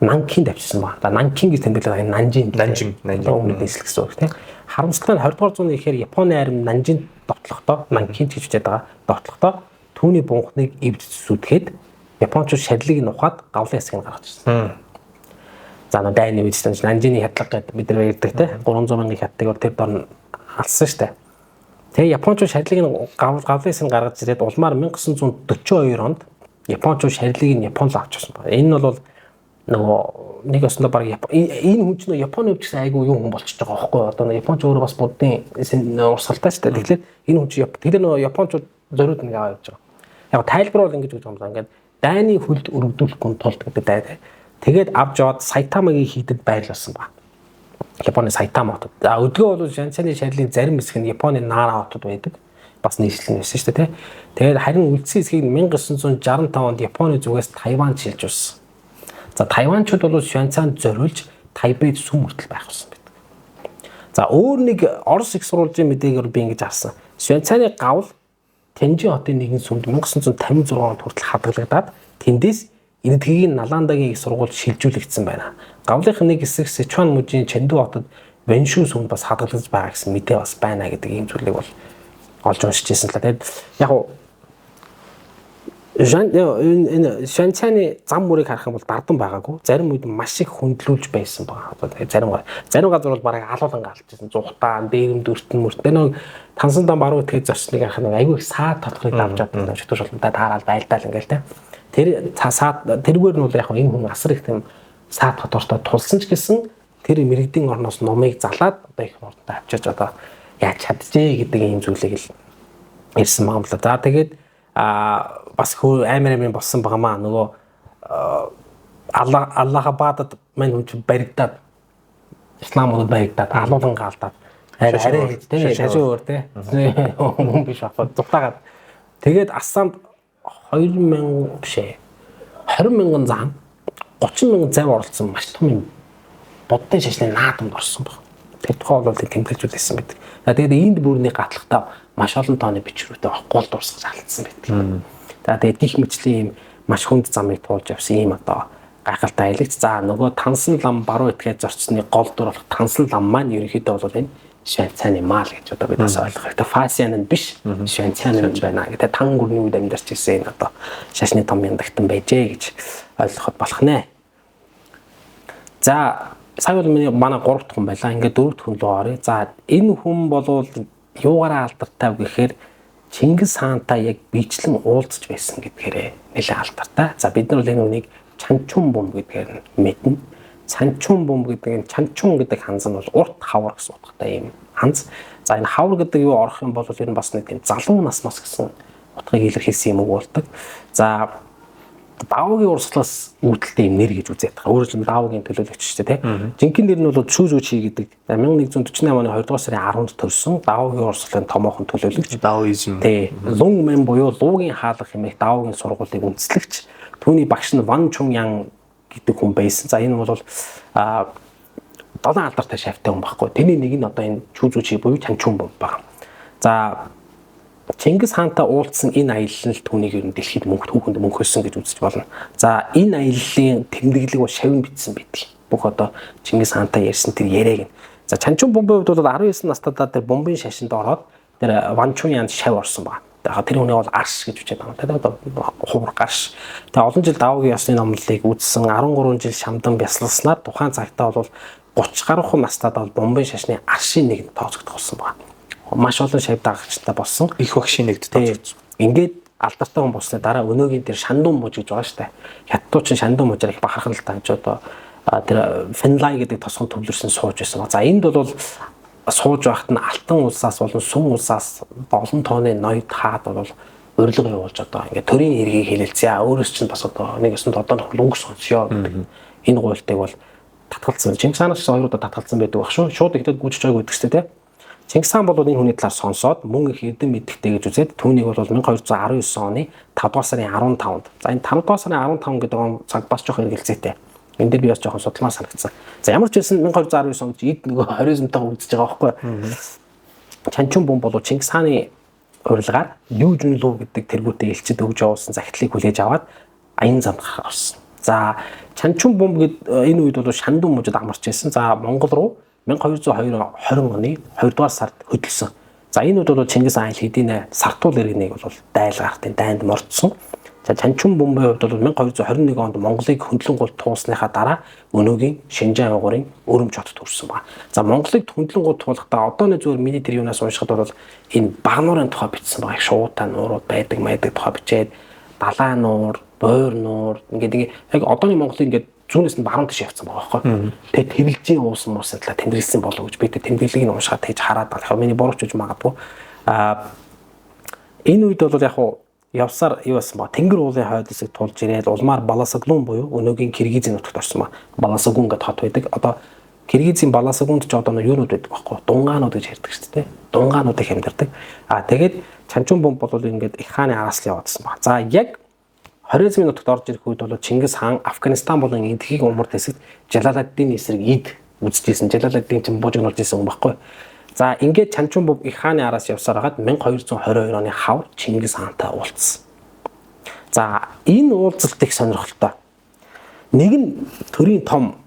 Нанкинд авчирсан байна. Нанкин гэж тэмдэглэдэг Нанжин өмнөд нийслэл гэсэн үг тийм. Харамсалтай нь 20 дугаар зууны ихээр Японы арим Нанжинд довтлохдоо Нанкинд гэж үчээд байгаа. Довтлохдоо түүний бунхныг эвд зүсүүдэхэд Япончууд шарилыг нь ухаад гавлын хэсгийг гаргаж ирсэн. За дайны үедсэн Нанжины хядлага гэдэг бид нар ярьдаг тийм. 300 мянган хятадыг тэр дор алсан шүү дээ. Тэгээ Япончууд шарилыг нь гавлын хэсгийг гаргаж ирээд улмаар 1942 онд Япончууд шарилыг нь Японд авчихсан байна. Энэ нь бол нөгөө нэг өснө баг энэ хүн чинь Японы өвчсөн айгүй юм болчихж байгаа байхгүй одоо Японч өөрөө бас буддын урсгалтай шүү дээ. Тэгэхээр энэ хүн чинь тэгэхээр нөгөө Япончууд зориуд нэг аваа явж байгаа. Яг тайлбар бол ингэж гэж юм байна. Ингээд дайны хөлд өргөдүүлэхгүй тулд гэдэг дайтай. Тэгээд авч яваад Сайтамагийн хийдэд байрлуулсан ба. Японы Сайтама хотод. За өдгөө бол Швейцарийн шарилын зарим хэсэг нь Японы Нара хотод байдаг. Бас нийслэл нэсэн шүү дээ. Тэгээд харин үлдсэн хэсгийг 1965 онд Японы зүгээс Тайванд шилж урсан. За Тайванчууд бол Швейцарт зориулж Тайбэйд сүм хүртэл байх болсон байдаг. За өөр нэг Орос их сурвалжийн мэдээгээр би ингэж харсан. Швейцарын гавл Тэнжин хотын нэгэн сүмд 1956 онд хүртэл хадгалагдаад тэндээс энэтхэгийн Наландагийн их сургуульд шилжүүлэгдсэн байна. Гавлынхын нэг хэсэг Сычуан мужийн Чэнду хотод Вэншу сүмд бас хадгалагдаж байгаа гэсэн мэдээ бас байна гэдэг ийм зүйлийг бол олж уншиж ирсэн л да. Тэгээд яг энэ Шанчаны зам мөрийг харах юм бол дардан байгаагүй. Зарим үед маш их хөндлүүлж байсан байгаа. Зарим газар бол бараг алуулан галж ирсэн. Зүхтаан, дээрэм дөртөн мөртөө нэг тансан дан баруун итгэж зорчныг харах нэг айгүй их саад татхыг давж чаддаг. Чөтгөр шултаа таарал байлдаал ингээл те. Тэр саад тэргээр нь бол яг энэ хүн асар их тийм саад татвартай тулсан ч гэсэн тэр мэрэгдийн орноос номыг залаад одоо их ордоо авчиж одоо яаж чадчихэ гэдэг ийм зүйлийг л ирсэн юм л да. За тэгээд бас амар болсон багамаа нөгөө Аллахабадад мань хүн баригдаад исламууд баригдаад алуулан гаалдаад арай хийдтэй шашуу өөр те хүн биш авах зутаагаад тэгээд Ассамд 2000 бишээ 20,000 зам 30,000 зав оролцсон маш том юм боддын шашны наадамд орсон баг. Тэр тухай бол тэмдэглэжүүлсэн байдаг. Тэгээд энд бүрний гатлахтаа маш олон тооны бичвэрүүтэй гол дурсгаж алдсан байдаг. За тэгээд гих мэтлийн юм маш хүнд замыг туулж явсан юм одоо гайхалтай аялагч. За нөгөө тансан лам баруун итгээд зорчсны гол дур болох тансан лам маань ерөнхийдөө бол энэ Швейцарийн мал гэж одоо бид бас ойлгох хэрэгтэй. Фасиан нь биш, Швейцарийн байна гэдэг тан гүрний үед амьдарч ирсэн энэ одоо шашны том яндагтан байжээ гэж ойлгоход болох нэ. За сая бол манай 3 дахь хүн байлаа. Ингээд 4 дахь хүн руу оръё. За энэ хүн болвол юугаараа алдартай вэ гэхээр Чингис хаантай яг бичлэн уулзч байсан гэдгээрээ нэлээд алдартай. За бид нар бол энэ үнийг Чанчун бомб гэдгээр мэднэ. Чанчун бомб гэдэг нь Чанчун гэдэг ханз нь бол урт хавар гэсэн утгатай юм ханз. За энэ хавар гэдэг юу орох юм бол ер нь бас нэг тийм залуу насмас гэсэн утгыг илэрхийлсэн юм уу болдог. За Даавгийн урсгалаас үүдэлтэй юм нэр гэж үзээд байгаа. Өөрөөр хэлбэл Даавгийн төлөөлөгч шүү дээ, тийм. Жинхэнэ нэр нь бол Шүүзүүчи гэдэг. 1148 оны 2 дугаар сарын 10-нд төрсөн Даавгийн урсгалын томоохон төлөөлөгч. Даоизм. Тийм. Лун мэн буюу Луугийн хаалга хэмээх Даавгийн сургуулийн үндэслэгч. Түүний багш нь Ван Чуньян гэдэг хүн байсан. За энэ бол 7 алдартай шавьтай хүн байхгүй. Тэрний нэг нь одоо энэ Шүүзүүчи буюу Чанчун бомб байна. За Чингис хаантай уулзсан энэ аялал нь түүнийг ер нь дэлхийд түүхэнд мөнхөсөн гэж үзэж болно. За энэ аяллаа тэмдэглэг бол шавин бичсэн байдаг. Бүх одоо Чингис хаантай ярьсан тэр яриаг нь. За Чанчун бомбын хувьд бол 19 настайдаа тэр бомбын шашинд ороод тэр Ван Чуньянд шав орсон байна. Тэгэхээр тэр хүний бол арш гэж үчээд байгаа. Тэр одоо хувар гарш. Тэгээ олон жил Даавгийн ёсны номлолыг үзсэн 13 жил шамдан бясалгаснаар тухайн цагтаа бол 30 гаруй хүн настайдаа бол бомбын шашны аршийн нэг тооцогдох болсон байна. Маш олон шав дагагчтай болсон. Их багшийн нэгд тооцогдсон. Ингээд алдартай хүн болсны дараа өнөөгийн тэр Шандун муж гэж байгаа шүү дээ. Хятадчин Шандун мужаар их бахархал тааж одоо тэр Фенлай гэдэг тосгон төвлөрсөн сууж байсан. За энд бол сууж байхад нь алтан улсаас болон сүм улсаас олон тооны ноёд хаад бол урилга явуулж одоо ингээд төрийн хэргийг хэлэлцээ. Өөрөөс чинь бас одоо нэг өсөнд одоо өнгө сонсё гэдэг. Энэ гуйлтыг бол татгалцсан. Чингис хаанаас хоёр удаа татгалцсан байдаг баг шүү. Шууд ихэд гүйж байгааг гэдэг чинь тийм. Чингис хаан бол энэ хүний талаар сонсоод мөн их эдэн мэдхтэй гэж үзээд түүнийг бол 1219 оны 5 дугаар сарын 15-нд. За энэ 5 дугаар сарын 15 гэдэг он цаг бас жоох хэрэгэлцээтэй. Энд дээр би бас жоохон судалгаа санагдсан. За ямар ч байсан 1219 онд эд нөгөө хоризмтойгоо үзэж байгаа байхгүй. Чанчун бомб бол Чингис хааны урилгаар Лю Жунлу гэдэг тэргүүтэй элчид өгж явуулсан захидлыг хүлээж аваад аян замд гарах орсон. За Чанчун бомб гэдэг энэ үед бол Шандун мужид амарч байсан. За Монгол руу 1220 оны 2 дугаар сард хөдөлсөн. За энэ үед бол Чингис хаан хэдийн сартуул иргэнийг бол дайлгаартын дайнд мордсон. За Чанчун бомбын хувьд бол 1221 онд Монголыг хөндлөн гол туусныхаа дараа өнөөгийн Шинжаан угарын Өрөмч хотод төрсэн байна. За Монголыг хөндлөн гол туулахдаа одооны зүгээр миний тэр юунаас уншихад бол энэ багнуурын тухай бичсэн байгаа. Шуутай нуурууд байдаг тухай бичээд далай нуур, бойр нуур ингээд яг одооны Монголыг ингээд зүүнээс нь баруун тийш явцсан байгаа байхгүй. Тэгээ тэмдэглэжийн уусан талаа тэмдэглэсэн болов гэж би тэр тэмдэглэгийг нь уншаад тэгж хараад байгаа. Яг миний бурууч гэж магадгүй. Энэ үед бол яг явсаар юу байсан ба Тэнгэр уулын хойд хэсэг тулж ирээд улмаар Баласаглун буюу өнөөгийн Киргизийн нутагт орсон ба Баласагун гэдэг хот байдаг. Одоо Киргизийн Баласагунд ч одоо юунууд байдаг байхгүй. Дунгаанууд гэж ярьдаг шүү дээ. Дунгаанууд их амьдардаг. Тэгээд Чанчун бомб бол ингээд их хааны араас л яваадсан ба. За яг Хорезмын нутагт орж ирэх үед бол Чингис хаан Афганистан болон Эдхийг умард хэсэгт Жалаладдины эсрэг эд үзэжсэн. Жалаладдин ч бужигнуулж ирсэн юм байхгүй. За ингээд Чанчун бомб их хааны араас явсаар хагаад 1222 оны хавар Чингис хаантай уулзсан. За энэ уулзалт их сонирхолтой. Нэг нь төрийн том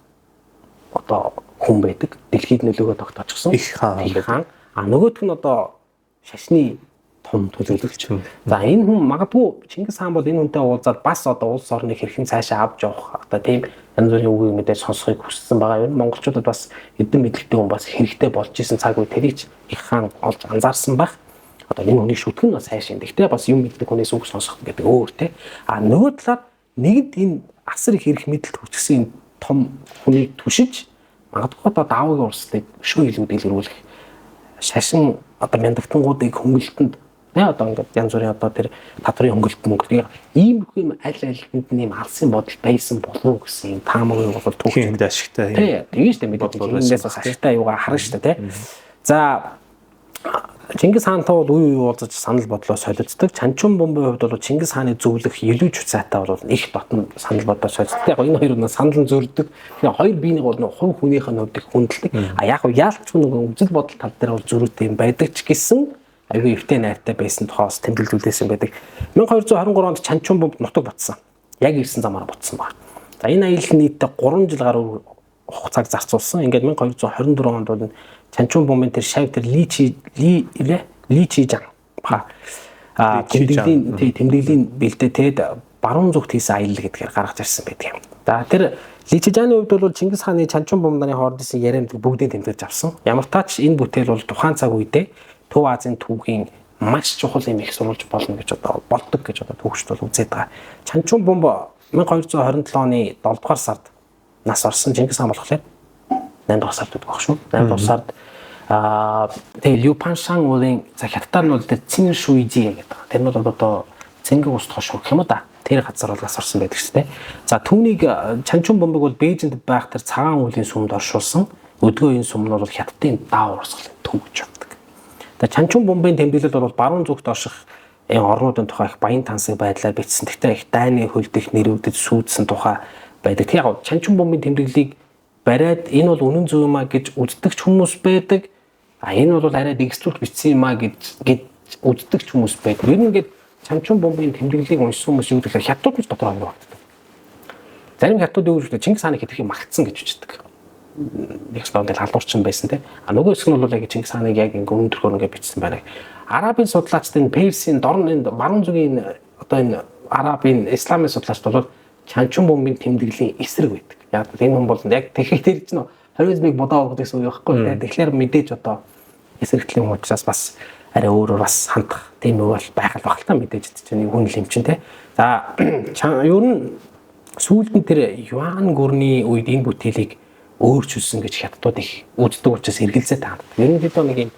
одоо хүн байдаг. Дэлхийд нөлөөгөө тогтоочсон. Их хаан. А нөгөөх нь одоо шашны том төлөөлөгч. За энэ хүн магадгүй Чингис хаан бол энэ хүнтэй уулзаад бас одоо улс орныг хэрхэн цаашаа авч явах одоо тийм янз бүрийн үгийг мэдээ сонсохыг хүссэн байгаа юм. Монголчуудад бас эдэн мэдлэгтэй хүн бас хэрэгтэй болж исэн цаг үе тэрийг их хаан олж анзаарсан баг. Одоо энэ хүний шүтгэн нь бас хайшин. Гэхдээ бас юм мэддэг хүнээс үг сонсох гэдэг өөр те. А нөгөө талаар нэгд энэ асар их эрх мэдэлд хүчсэн том хүнийг түшиж магадгүй одоо даавын урслыг шөө илүү дэлгэрүүлэх шашин одоо мяндагтангуудыг хөнгөлтөнд одоо ингээд янз бүрийн одоо тэр татврын хөнгөлт мөнгө ийм их юм аль альд нэм алсын бодол байсан болов уу гэсэн таамаг бол түүхэнд ашигтай. Тийм ч тийм мэдээд эндээс бас ашигтай юугаар харна шүү дээ тий. За Чингис хаантай бол үе уулзаж санал бодлоо солилцдог. Чанчун бомбын хувьд бол Чингис хааны зөвлөх Елүүч цаатай бол их дотн санал бодлоо солилцдог. Яг энэ хоёр нь санал нь зөрдөг. Тэгэхээр хоёр биенийг бол хувь хүнийх нь хувьд их хүндэлдэг. А яг яалтч нэг үзэл бодол тал дээр бол зөрүүтэй юм байдаг ч гэсэн аюу эвтэй найртай байсан тухайс тэмдэглүүлсэн байдаг. 1223 онд Чанчун бомб нутаг ботсон. Яг ирсэн замаараа ботсон баг. За энэ аялал нийтдээ 3 жил гаруй хугацааг зарцуулсан. Ингээд 1224 онд бол Чанчун бомбын тэр шав тэр личижан ба тэмдэглэлийн бэлдээ тэд баруун зүгт хийсэн аялал гэдгээр гаргаж ирсэн байдаг юм. За тэр личижаны хувьд бол Чингис хааны Чанчун бомбны хооронд исэн ярианд бүгдийг тэмдэглэж авсан. Ямар тач энэ бүтээл бол тухайн цаг үедээ Төв Азийн түүхийн маш чухал юм их сурвалж болно гэж одоо болдог гэж одоо түүхчд бол үзээд байгаа. Чанчун бомб 1227 оны 7 дугаар сард нас орсон Чингис хаан болохоор 8 дугаар сард гэдэг баг шүү. 8 дугаар сард тэгээ Лю Паншан уулын за хятадаар нь бол тэр Цин Шуйжи гэдэг. Тэр нь бол одоо Цэнгэг ус тохшоо гэх юм да. Тэр газар бол нас орсон байдаг шүү дээ. За түүнийг Чанчун бомбыг бол Бээжинд байх тэр цагаан уулын сүмд оршуулсан. Өдгөө энэ сүм нь бол хятадын даав урсгалын төв гэж байдаг. Тэгээ Чанчун бомбын тэмдэглэл бол баруун зүгт орших орнуудын тухай их баян тансаг байдлаар бичсэн. Гэхдээ их дайны хөлдөх нэрүүдэд сүйдсэн тухай байдаг. Тэгээ яг Чанчун бомбын тэмдэглэлийг бариад энэ бол үнэн зөв юм а гэж үздэгч хүмүүс байдаг. А энэ бол арай дэгслүүрт бичсэн юм а гэж үздэгч хүмүүс байдаг. Ер нь ингээд Чанчун бомбын тэмдэглэлийг уншсан хүмүүс юу гэхээр хятадууд ч дотор хангав. Зарим хятадууд юу гэж Чингис хааны хэтэрхий магтсан гэж үздэг. Нэг л ингээд халуурчин байсан те. А нөгөө хэсэг нь бол яг Чингис хааныг яг ингээд өнөдөрхөөр ингээд бичсэн байна. Арабын судлаачдын Персийн дорн энэ баруун зүгийн одоо энэ Арабын исламын судлаачд бол Чанчун бомбын тэмдэглэлийн эсрэг байдаг. Яг энэ хүн бол яг тэгэхээр чинь хоризмыг бодоо өгөх гэсэн үг байхгүй. Тэгэхээр мэдээж одоо эсрэгтлийн учраас бас арай өөрөөр бас хандах тийм үг бол байх л багтаа мэдээж чинь хүн лимчин те. За ер нь сүүлд нь тэр Юан гүрний үед энэ бүтээлийг өөрчилсөн гэж хятадууд их үздэг учраас эргэлзээ таанд. Ерөнхийдөө нэг юм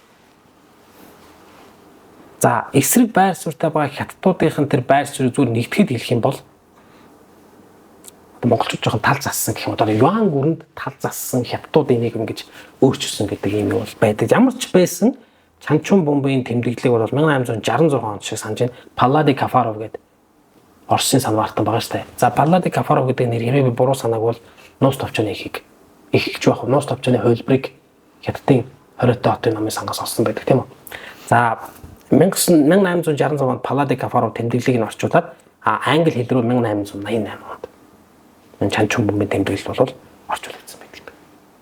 за эсрэг байр суурьтай байгаа хятадуудын тэр байр суурийг зүгээр нэгтгэхэд хэлэх юм бол монголчууд жоохон тал зассан гэх юм. Одоо Юан гүрэнд тал зассан хятадуудын нэг юм гэж өөрчилсөн гэдэг юм бол байдаг. Ямар ч байсан Чанчун бомбын тэмдэглэлийг бол 1866 онд шиг санаж байна. Паллади Кафаров гэдэг Оросын санваартан байгаа шүү дээ. За Паллади Кафаров гэдэг нэр хэрэг буруу санааг бол нуус товчооны эхэлж байх. Нуус товчооны хувилбарыг хятадын 20-т хотын намын сангаас олсон байдаг тийм үү. За 1866 онд Паллади Кафаров тэмдэглэлийг нь орчуулад англи хэл рүү 1888 онд Чанчун бомбын тэмдэглэл бол орчуулагдсан байдаг.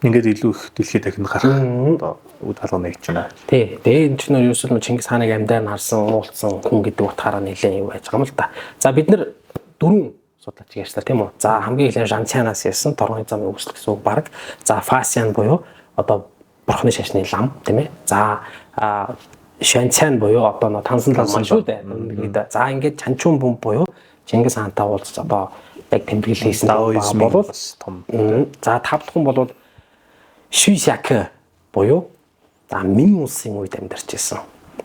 Ингээд илүү их дэлхийд дахин гарах одоо үд халуун нэгж байна. Тий. Тэгээ энэ чинь ерөөсөө Чингис хааныг амьдаар нь харсан, уулзсан хүн гэдэг утгаараа нэлээд юу байж байгаа юм л та. За бид нэр дөрвөн судлаач ярьсан тийм үү. За хамгийн ихээр Жанцянаас ярьсан торгоны замын үүсэл гэсэн үг баг. За Фасиан буюу одоо бурхны шашны лам тийм ээ. За Шанцян буюу одоо тансан лам шүү дээ. За ингээд Чанчун бомб буюу Чингис хаантай уулзаж одоо яг тэмдэглэл хийсэн болов том. За тав дахь нь бол Шүйшак буюу за Мин улсын үед амьдарч байсан.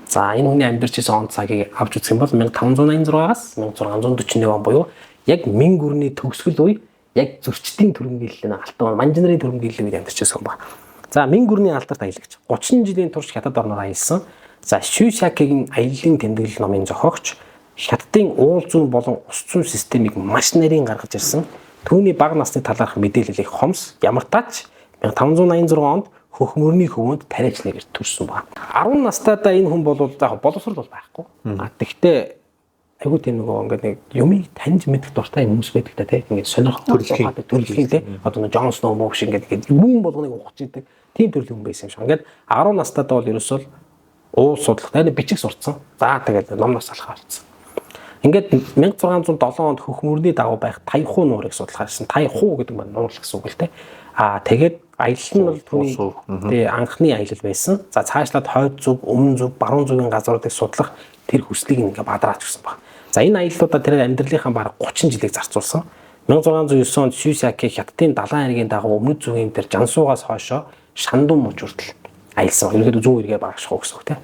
За энэ хүний амьдарч байсан он цагийг авч үзэх юм бол 1586-аас 1641 он буюу яг Мин гүрний төгсгөл үе яг зөрчдийн төрөмгийллийн алтан манжинарын төрөмгийллийн үед амьдарч байсан ба. За Мин гүрний алдарт аялагч 30 жилийн турш хятад орноор аялсан. За Шүйшакийн аяллаа тэмдэглэл номын зохиогч хятадын уул зүүн болон ус зүүн системийг маш нарийн гаргаж ирсэн. Түүний бага насны талаарх мэдээллийг Хомс ямар тач 1586 онд хөхмөрний хөвөнд тариач нэгээр төрсөн байна. 10 настайдаа энэ хүн бол яг боловсрол бол байхгүй. Тэгтээ айгуу тийм нөгөө ингээд нэг юмыг таньж мэдэх дуртай хүмүүс байдаг та тийм ингээд сонирхолтой төрөлхийн тийм одоо нэг Джон Сноу мөн шиг ингээд юм болгоныг ухаж идэг тийм төрлийн хүн байсан юм шиг. Ингээд 10 настайдаа бол ерөөсөө уул судлах тань бичиг сурцсан. За тэгээд номноос алхаа болсон. Ингээд 1607 онд хөхмөрний дагуу байх Тайхуу нуурыг судлахаар ирсэн. Тайхуу гэдэг нь нуур гэсэн үг л те. Тэгээд аялал нь бол түүний анхны аялал байсан. За цаашлаад хойд зүг, өмнө зүг, баруун зүгийн газруудыг судлах тэр хүслийг ингээ бадраач гэсэн баг. За энэ аяллуудаа тэр амьдралынхаа бараг 30 жилийг зарцуулсан. 1609 онд Шүсяки хятадын далайн айргийн дагуу өмнөд зүгийн тэр Жансуугаас хойшоо Шандун муж хүртэл аялсан. Ерөнхийдөө зүүн эргээ багших гэсэн үг те.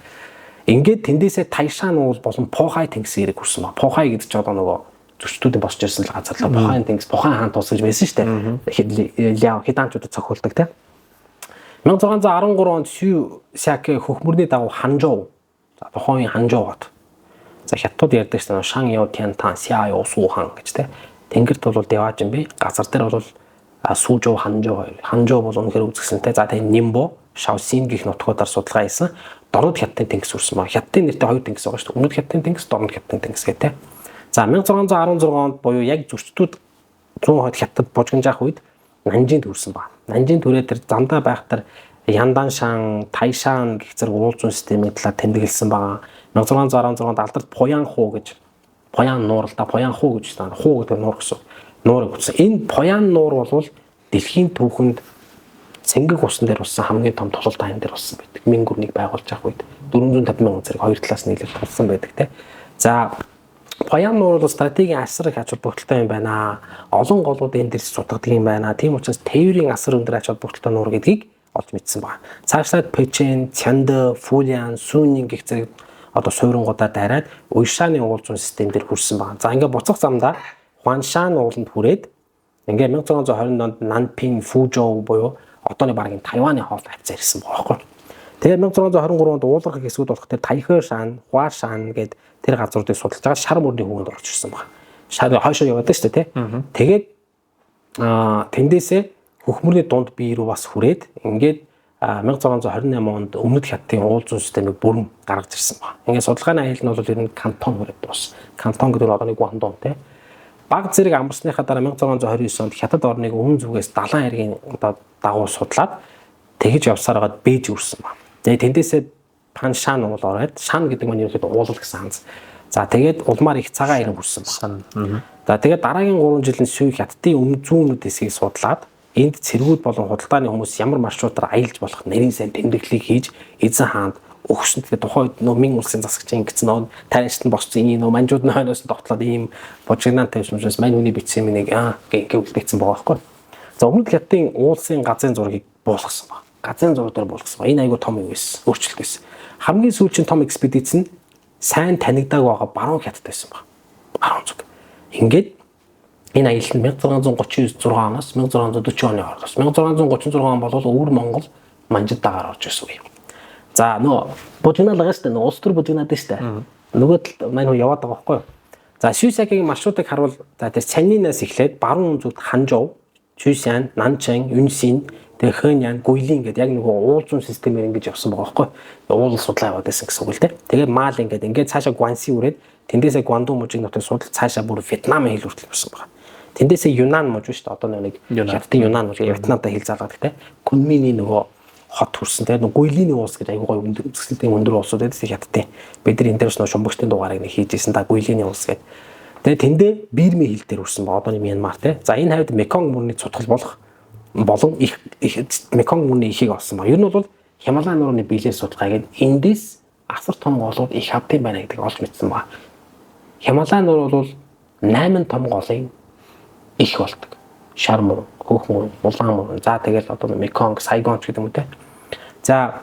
Ингээд тэндээсээ Тайшан уул болон Похай тэнгисээр хүрсэн ба. Похай гэдэг чинь одоо нөгөө зөрчтүүдийн босч ирсэн л газар л Похай тэнгис, Похай хаан тус гэж байсан шүү дээ. Хидаанчуудад цохиулдаг те. 1613 онд Шүсяки хөхмөрний дагуу Ханжоу. За тухайн Ханжоу хот. За хятадууд ярьдаг шүү дээ. Шан Яо Тян Тан Ся Яо Су хан гэж те. Тэнгэрт бол Деважин би, газар дээр бол Сужоо Ханжоо хоёр. Ханжоо бол үнэхээр үзэсгэлэнтэй. За тэгээ Нимбо, Шаосин гэх нутгуудаар судалгаа хийсэн. Дорнод хятадын тэнгис үрсэн ба. Хятадын нэртэй хоёр тэнгис байгаа шүү дээ. Өмнөд хятадын тэнгис, дорнод хятадын тэнгис гэдэг. За 1616 онд буюу яг зөрчтүүд 100 хойд хятад бужигнжаах үед Нанжинд төрсэн ба. Нанжинд төрээд тэр замдаа байх тэр Янданшан, Тайшан гэх зэрэг уул зүүн системийн талаар тэмдэглэсэн байгаа. 1616 онд алдарт Поянхуу гэж Поян нуур л да Поянхуу гэж байна. Хуу гэдэг нуур гэсэн. Нуурыг утсан. Энэ Поян нуур бол дэлхийн түүхэнд цэнгэг усан дээр болсон хамгийн том тулалдаа энэ дээр болсон байдаг. Мингүрнийг байгуулж авах үед 450 мянган зэрэг хоёр талаас нийлээд тулсан байдаг те. За Поян нуур бол стратегийн асар их ач холбогдолтой юм байна. Олон голууд энэ дээр судалдаг юм байна. Тийм учраас тээврийн асар өндөр ач холбогдолтой нуур гэдгийг олж мэдсэн байна. Цаашлаад Печен, Чанд, Фулян, Сунин гэх зэрэг одоо суйрангуудаа дайраад Уйшаны уул зүүн систем дээр хүрсэн байна. За ингээд буцах замдаа Хуаншан ууланд хүрээд ингээд 1620 онд Нанпин, Фужоу буюу одооны багийн Тайваны хоолд хавцаа ирсэн байгаа байхгүй. Тэгээд 1623 онд уулархаг хэсгүүд болох тэр Тайхшан, Хуашан гээд тэр газруудыг судалж байгаа шар мөрний хөвөнд орж ирсэн байна. Шар хойшоо яваад шүү дээ тий. Тэгээд тэндээсээ хөхмөрний дунд бие рүү бас хүрээд ингээд 1628 онд өмнөд хятадын уул зүүн системийг бүрэн гаргаж ирсэн байна. Ингээд судалгааны аялал нь бол ер нь кантон хүрээд дууссан. Кантон гэдэг нь одооны Гуандун тий. Баг зэрэг амарсныхаа дараа 1629 онд хятад орныг өмнө зүгээс далайн айргийн дагуу судлаад тэгж явсаар байгаад Бээж үрсэн байна. Тэгээд тэндээсээ Паншан уул ороод Шан гэдэг нь ерөөхдөө уулал гэсэн ханз. За тэгээд улмаар их цагаан айран хүрсэн байна. За тэгээд дараагийн 3 жилийн Сүй хятадын өмнө зүүнүүд хэсгийг судлаад энд цэргүүд болон худалдааны хүмүүс ямар маршрутаар аялж болох нарийн сайн тэмдэглэлийг хийж эзэн хаанд өгсөн. Тэгээд тухайн үед нөө Мин улсын засагч ингэсэн нөө тариачтан босцсон ийм нөө манжууд нь хойноос дотлоод ийм божигнаан тавьшмжаас мань хүний бичсэн минийг гингээ үлдээсэн байгаа байхгүй. За өмнөд хятадын уулсын газрын зургийг буулгасан байна. Газрын зураг дээр буулгасан байна. Энэ айгүй том юм байсан. Өөрчлөлт байсан. Хамгийн сүүлийн том экспедиц нь сайн танигдааг байгаа баруун хятад байсан байна. Баруун зүг. Ингээд энэ аялал нь 1636 оноос 1640 оны хооронд. 1636 он бол өвөр Монгол манжид дагаар орж ирсэн үе. За нөө бужигнаалгаас тэ нөө улс төр бужигнаад штэ. Нөгөө тал мань хөө яваад байгаа байхгүй юу? За Шүсякигийн маршрутыг харуул за тэр Цанинаас эхлээд баруун зүгт Ханжоу, Чүсян, Нанчан, Юнсин, тэр Хэньян, Гуйлин гэдэг яг нөгөө уул зүүн системээр ингэж явсан байгаа байхгүй юу? Уул судлаа яваад байсан гэсэн үг л дээ. Тэгээд Маал ингээд цаашаа Гуанси үрээд тэндээсээ Гуандун мужийг нутаг судал цаашаа бүр Вьетнамын хил хүртэл явсан байгаа. Тэндээсээ Юнан муж шүү дээ. Одоо нэг Хятадын Юнан муж Вьетнамтай хил залгаад гэдэг. Кунминий нөгөө хот хүрсэн. Тэгээд Гуйлиний уус гэдэг аюу гой үзэсгэлэнтийн өндөр улсууд байдаг Хятадын. Бид нар энэ дээрс нөгөө шумбагчдын дугаарыг нэг хийжсэн да Гуйлиний уус гэдэг. Тэгээд тэндээ Бирмийн хил дээр хүрсэн ба одооны Мянмар те. За энэ хавьд Меконг мөрний цутгал болох болон их Меконг мөрний ихийг олсон ба. Ер нь бол Хямалай нуурны биелэл судалгаа гэдэг эндээс асар том голууд их хавтын байна гэдэг олж мэдсэн ба. Хямалай нуур бол 8 том голын их болдог. Шар мөр, хөөх мөр, улаан мөр. За тэгэл одоо Меконг, Сайгон ч гэдэг юм үү те. За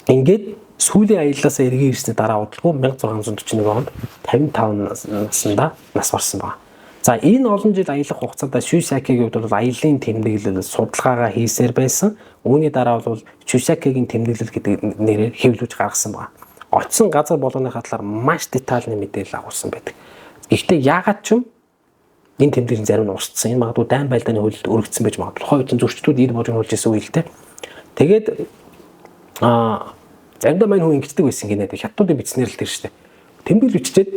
ингээд сүүлийн аяллаас эргээ ирсний дараа удалгүй 1641 онд 55 наснда нас барсан байна. За энэ олон жил аялах хугацаанд Шүсякигийн хувьд бол аяллаа тэмдэглэл судалгаагаа хийсээр байсан. Үүний дараа бол Шүсякигийн тэмдэглэл гэдэг нэрээр хэвлүүлж гаргасан байна. Очсон газар болгоныхаа талаар маш детальны мэдээлэл агуулсан байдаг. Гэхдээ яагаад ч юм энэ тэмдэглэлийн зарим нь устсан. Энэ магадгүй дайн байлдааны хөлөлд өргөцсөн байж магадгүй. Хойдын зөрчтүүд ид божигнуулж исэн үйл тэ. Тэгээд заримдаа мань хүн ингэдэг байсан гинэ. Хятадуудын бичснээр л тэр штэ. Тэмдэглэл биччихэд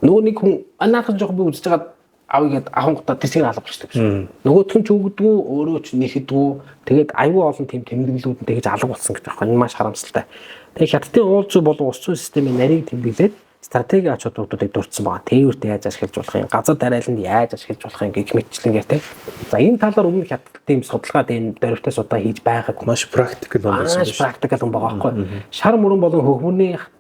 нөгөө нэг хүн анаахан жоох би үзэж байгаа авъяд авангуудаа тэрсийг алга болчихдог гэсэн. Нөгөөх нь ч өгдөггүй, өөрөө ч нэхэдэггүй. Тэгээд аюу олон тийм тэмдэглэлүүд нь тэгж алга болсон гэж байна. Энэ маш харамсалтай. Тэгээд хятадын уул зүй болон ус зүй системийн нарийг тэмдэглээд стратеги ач холбогдолтыг дурдсан байгаа. Тээвэрт яаж ашиглаж болох юм, газар дарааланд яаж ашиглаж болох юм гэх мэтчлэнгээр тийм. За энэ талаар өмнө хятадын судалгаа дээн дөрөвтэй судалгаа хийж байгаагүй. Маш практикл байсан. Маш практикл юм байгаа байхгүй. Шар мөрөн болон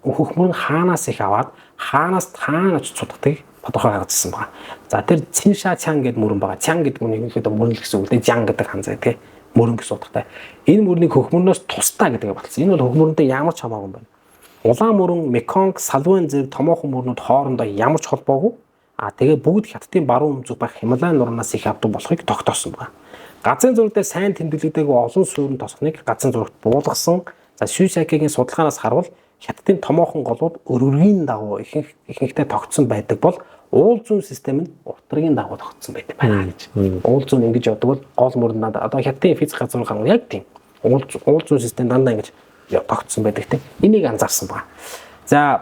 хөхмөрн хаанаас их аваад хаанаас хаана очиж судахтыг тодорхой гаргажсэн байгаа. За тэр Цинша Чан гэдэг мөрөн байгаа. Чан гэдэг нь ерөнхийдөө мөрөн гэсэн үг дээ. Жан гэдэг ханзай тийм. Мөрөн гэж судахтай. Энэ мөрний хөхмөрнөөс тусдаа гэдэг баталсан. Энэ бол хөхмөрөнтэй ямар ч хамаагүй юм байна. Улаан мөрөн, Меконг, Салван зэрэг томоохон мөрнүүд хоорондоо ямар ч холбоогүй. Тэгээ бүгд хятадын баруун өмнөд байх Хималайн нуранаас их авдаг болохыг тогтоосон байна. Газрын зураг дээр сайн тэмдэглэгдээгүй олон суурин тосхныг газрын зурагт буулгасан. За Шүсакигийн судалгаанаас харвал хятадын томоохон голууд өргөргийн дагуу ихэнхдээ тогтсон байдаг бол уул зүүн систем нь утрагийн дагуу тогтсон байдаг байна гэж. Уул зүүн ингэж явдаг бол гол мөрөнд одоо хятадын физик газар гаргал яг тийм. Уул зүүн систем дандаа ингэж тогтсон байдаг тийм. Энийг анзаарсан байна. За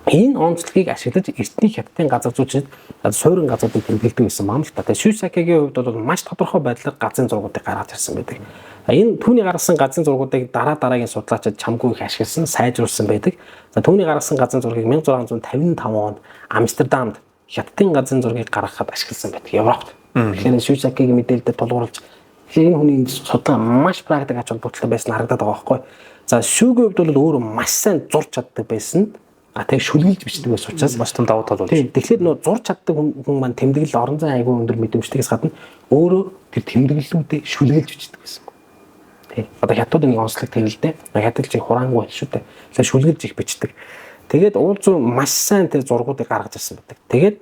энэ онцлогийг ашиглаж эртний хятадын газар зүйчид суурин газруудыг тэмдэглэдэг гэсэн юм л та. Тэгээ Шүсакигийн хувьд бол маш тодорхой байдлаар газрын зургуудыг гаргаж ирсэн байдаг. Энэ түүний гаргасан газрын зургуудыг дараагийн судлаачид чамгүй их ашигласан, сайжруулсан байдаг. За түүний гаргасан газрын зургийг 1655 онд Амстердамд хятадын газрын зургийг гаргахад ашигласан байдаг. Европт. Тэгэхээр Шүсакигийн мэдээлэлд тулгуурлаж энэ хүний судалгаа маш практик ач холбогдолтой байсан харагдаад байгаа байхгүй. За Шүгийн хувьд бол өөрөө маш сайн зурж чаддаг байсан. Тэгээ шүлгэлж бичдэг байсан учраас маш том давуу тал болж. Тэгэхээр нөө зурж чаддаг хүн маань тэмдэглэл орон зай айгүй өндөр мэдрэмжтэйгээс гадна өөрөө тэр тэмдэглэлүүдээ шүлгэлж бичдэг байсан. Тий. Одоо хятадын нэг онцлог тийм л дээ. Хятадч хураангүй байл шүү дээ. Тэгэхээр шүлгэлж их бичдэг. Тэгээд уул зүй маш сайн тэр зургуудыг гаргаж ирсэн байдаг. Тэгээд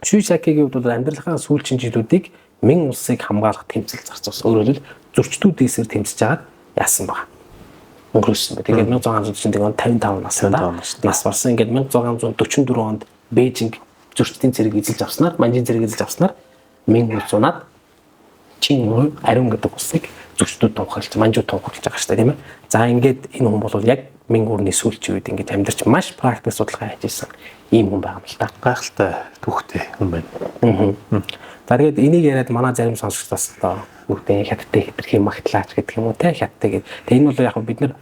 Шүсакигийн хувьд бол амьдралынхаа сүүлчийн жилүүдийг Мин улсыг хамгаалах тэмцэл зарцуулсан. Өөрөөр хэлбэл зөрчдүүдээсээр тэмцэж аваад яасан баг. Өнгөрсөн. Тэгээд 1640 онд 55 настай нас барсан. Ингээд 1644 онд Бээжинг зөрчдийн цэрэг эзэлж авснаар, Манжийн цэрэг эзэлж авснаар Мин улс унаад Чин ариун гэдэг улсыг зөрчдүүд тунхаглаж, Манжууд тунхаглаж байгаа шүү дээ, тийм ээ. За ингээд энэ хүн бол яг Мин гүрний сүүлчийн үед ингээд амьдарч маш практик судалгаа хийж ирсэн ийм хүн байгаа юм л та. Гайхалтай түүхтэй хүн байна. За тэгээд энийг яриад манай зарим сонсогч бас одоо бүгдээ хятадтай хэтэрхий магтлаач гэдэг юм уу те хятадтай гэдэг. Тэгээ энэ бол яг бид нар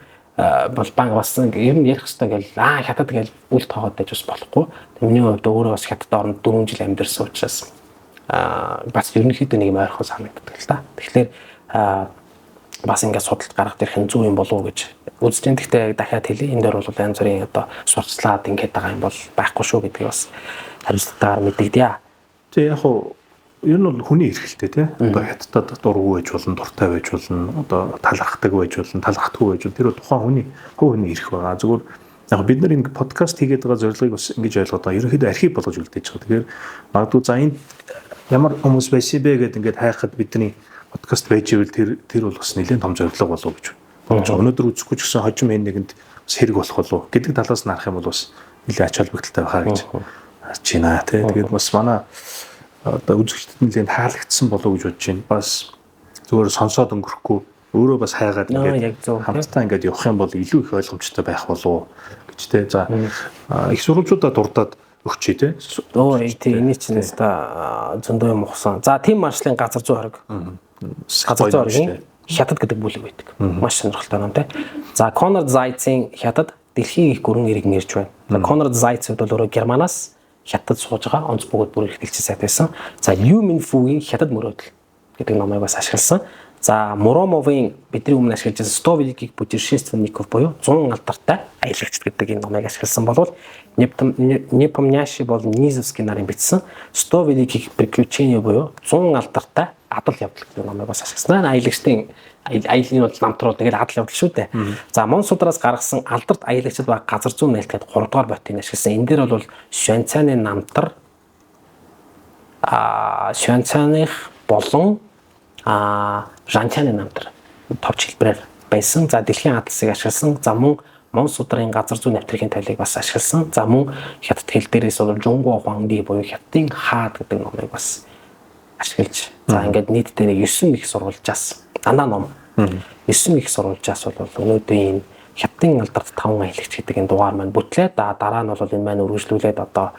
бол банк бас ер нь ярих хэрэгтэй гэл хятад гэл үл тоогоод байж бас болохгүй. Тэгээ миний хувьд өөрөө бас хятад орнд 4 жил амьдэрсэн учраас бас ерөнхийдөө нэг юм ойрхон санагддаг л та. Тэгэхээр бас ингээд судалт гаргах ирэх нь зөв юм болов уу гэж үзэж байна. Гэхдээ дахиад хэлье. Энэ дээр бол янз бүрийн одоо сурчлаад ингээд байгаа юм бол байхгүй шүү гэдгийг бас хариуцлагатайгаар мэдэгдэе. Тэгээ яг хуу ер нь бол хүний эрхэлтэй тий. Одоо хятадд дургүй байж болно, дуртай байж болно, одоо талархдаг байж болно, талархдаггүй байж болно. Тэр бол тухайн хүний эрх байгаа. Зөвхөн яг бид нар ингэ подкаст хийгээд байгаа зорилгыг бас ингэж ойлгоод байгаа. Ерөнхийдөө архив болгож үлдээж байгаа. Тэгэхээр магадгүй за энд ямар хүмүүс байсан бэ гэдэг ингээд хайхад бидний подкаст байж ивэл тэр бол бас нэлээд том зорилго болов гэж бодож байгаа. Өнөөдөр үзэхгүй ч гэсэн хожим энэ нэгэнд бас хэрэг болох болов гэдэг талаас нь харах юм бол бас нэлээд ач холбогдолтой байхаа гэж харж байна тий. Тэгээд бас манай одоо үзэгчдэд нэлээд таалагдсан болов гэж бодож байна. Бас зүгээр сонсоод өнгөрөхгүй өөрөө бас хайгаад ингээд хамтдаа ингээд явах юм бол илүү их ойлгомжтой байх болов гэж тий. За их сурвалжуудаа дурдаад өгчээ тий. Тийм энэ чинь өста зөндөө юм ухсан. За тийм маршлын газар зүй хориг. Газар зүй хоригийн хятад гэдэг бүлэг байдаг. Маш сонирхолтой юм тий. За Конрад Зайцын хятад дэлхийн их гүрэн эрэг нэрж байна. Конрад Зайц бол өөрөө Германаас хятад сууж байгаа онц бөгөөд бүр их дэлгчсэн сайт байсан. За Лю Минфугийн хятад мөрөөдөл гэдэг номыг бас ашигласан. За Муромовын бидний өмнө ашиглаж байсан 100 великих путешественников буюу 100 алдартай аялагч гэдэг энэ номыг ашигласан болвол Непомнящий бол Низовский нарын бичсэн 100 великих приключений буюу 100 алдартай адал явдал гэдэг номыг бас ашигласан. Аялагчдын аялын бол намтруу тэгэл адал явдал шүү дээ. За Мон судраас гаргасан алдарт аялагчид ба газар зүүн нээлт гэдэг 3 дугаар ботыг ашигласан. Энэ дээр бол Шванцаны намтар Шванцаных болон Жанчаны намтар товч хэлбэрээр байсан. За дэлхийн атласыг ашигласан. За мөн Мон судрын газар зүйн навтрихын талыг бас ашигласан. За мөн хятад хэл дээрээс бол Жунго Хуанди буюу хятадын хаад гэдэг номыг бас ашиглаж. За ингээд нийтдээ 9 их сурвалжаас дандаа ном 9 их сурвалжаас бол өнөөдрийн хятадын алдарт 5 аялагч гэдэг энэ дугаар маань бүтлээ. Дараа нь бол энэ маань үргэлжлүүлээд одоо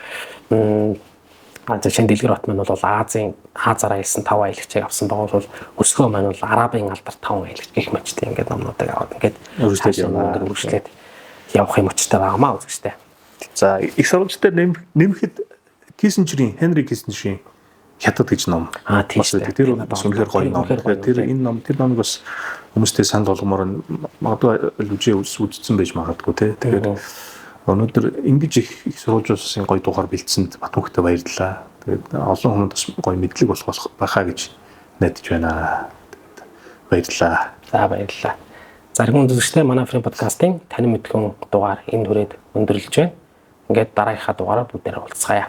За шинэ дэлгэр бат маань бол Азаар аялсан 5 аялагчийг авсан байгаа бол өсгөө маань бол Арабын алдар 5 аялагч гэх мэттэй ингээд номнуудыг аваад ингээд үргэлжлээд явах юм очтой байгаамаа үзэгчтэй. За их сурвалж дээр нэмэхэд Хенри Киссинжерийн Хятад гэж ном. Тийм шүү дээ. Тэр бас үнэхээр гоё ном. Тэр номыг бас хүмүүстэй санд болгомоор магадгүй үжээ үзсэн байж магадгүй тий. Тэгээд өнөөдөр ингэж их сурвалжуулсан гоё дугаар бэлдсэнд Батмөнхтэй баярлалаа. Тэгээд олон хүмүүс бас гоё мэдлэг болох байхаа гэж найдаж байна. Баярлалаа. За баярлалаа. Зарим үзэгчтэй манай Free podcast-ийн танин мэдгэн дугаар энэ хүрээд өндөрлөж байна. Ингээд дараагийнхаа дугаараар бүгдээрээ уулзцаая.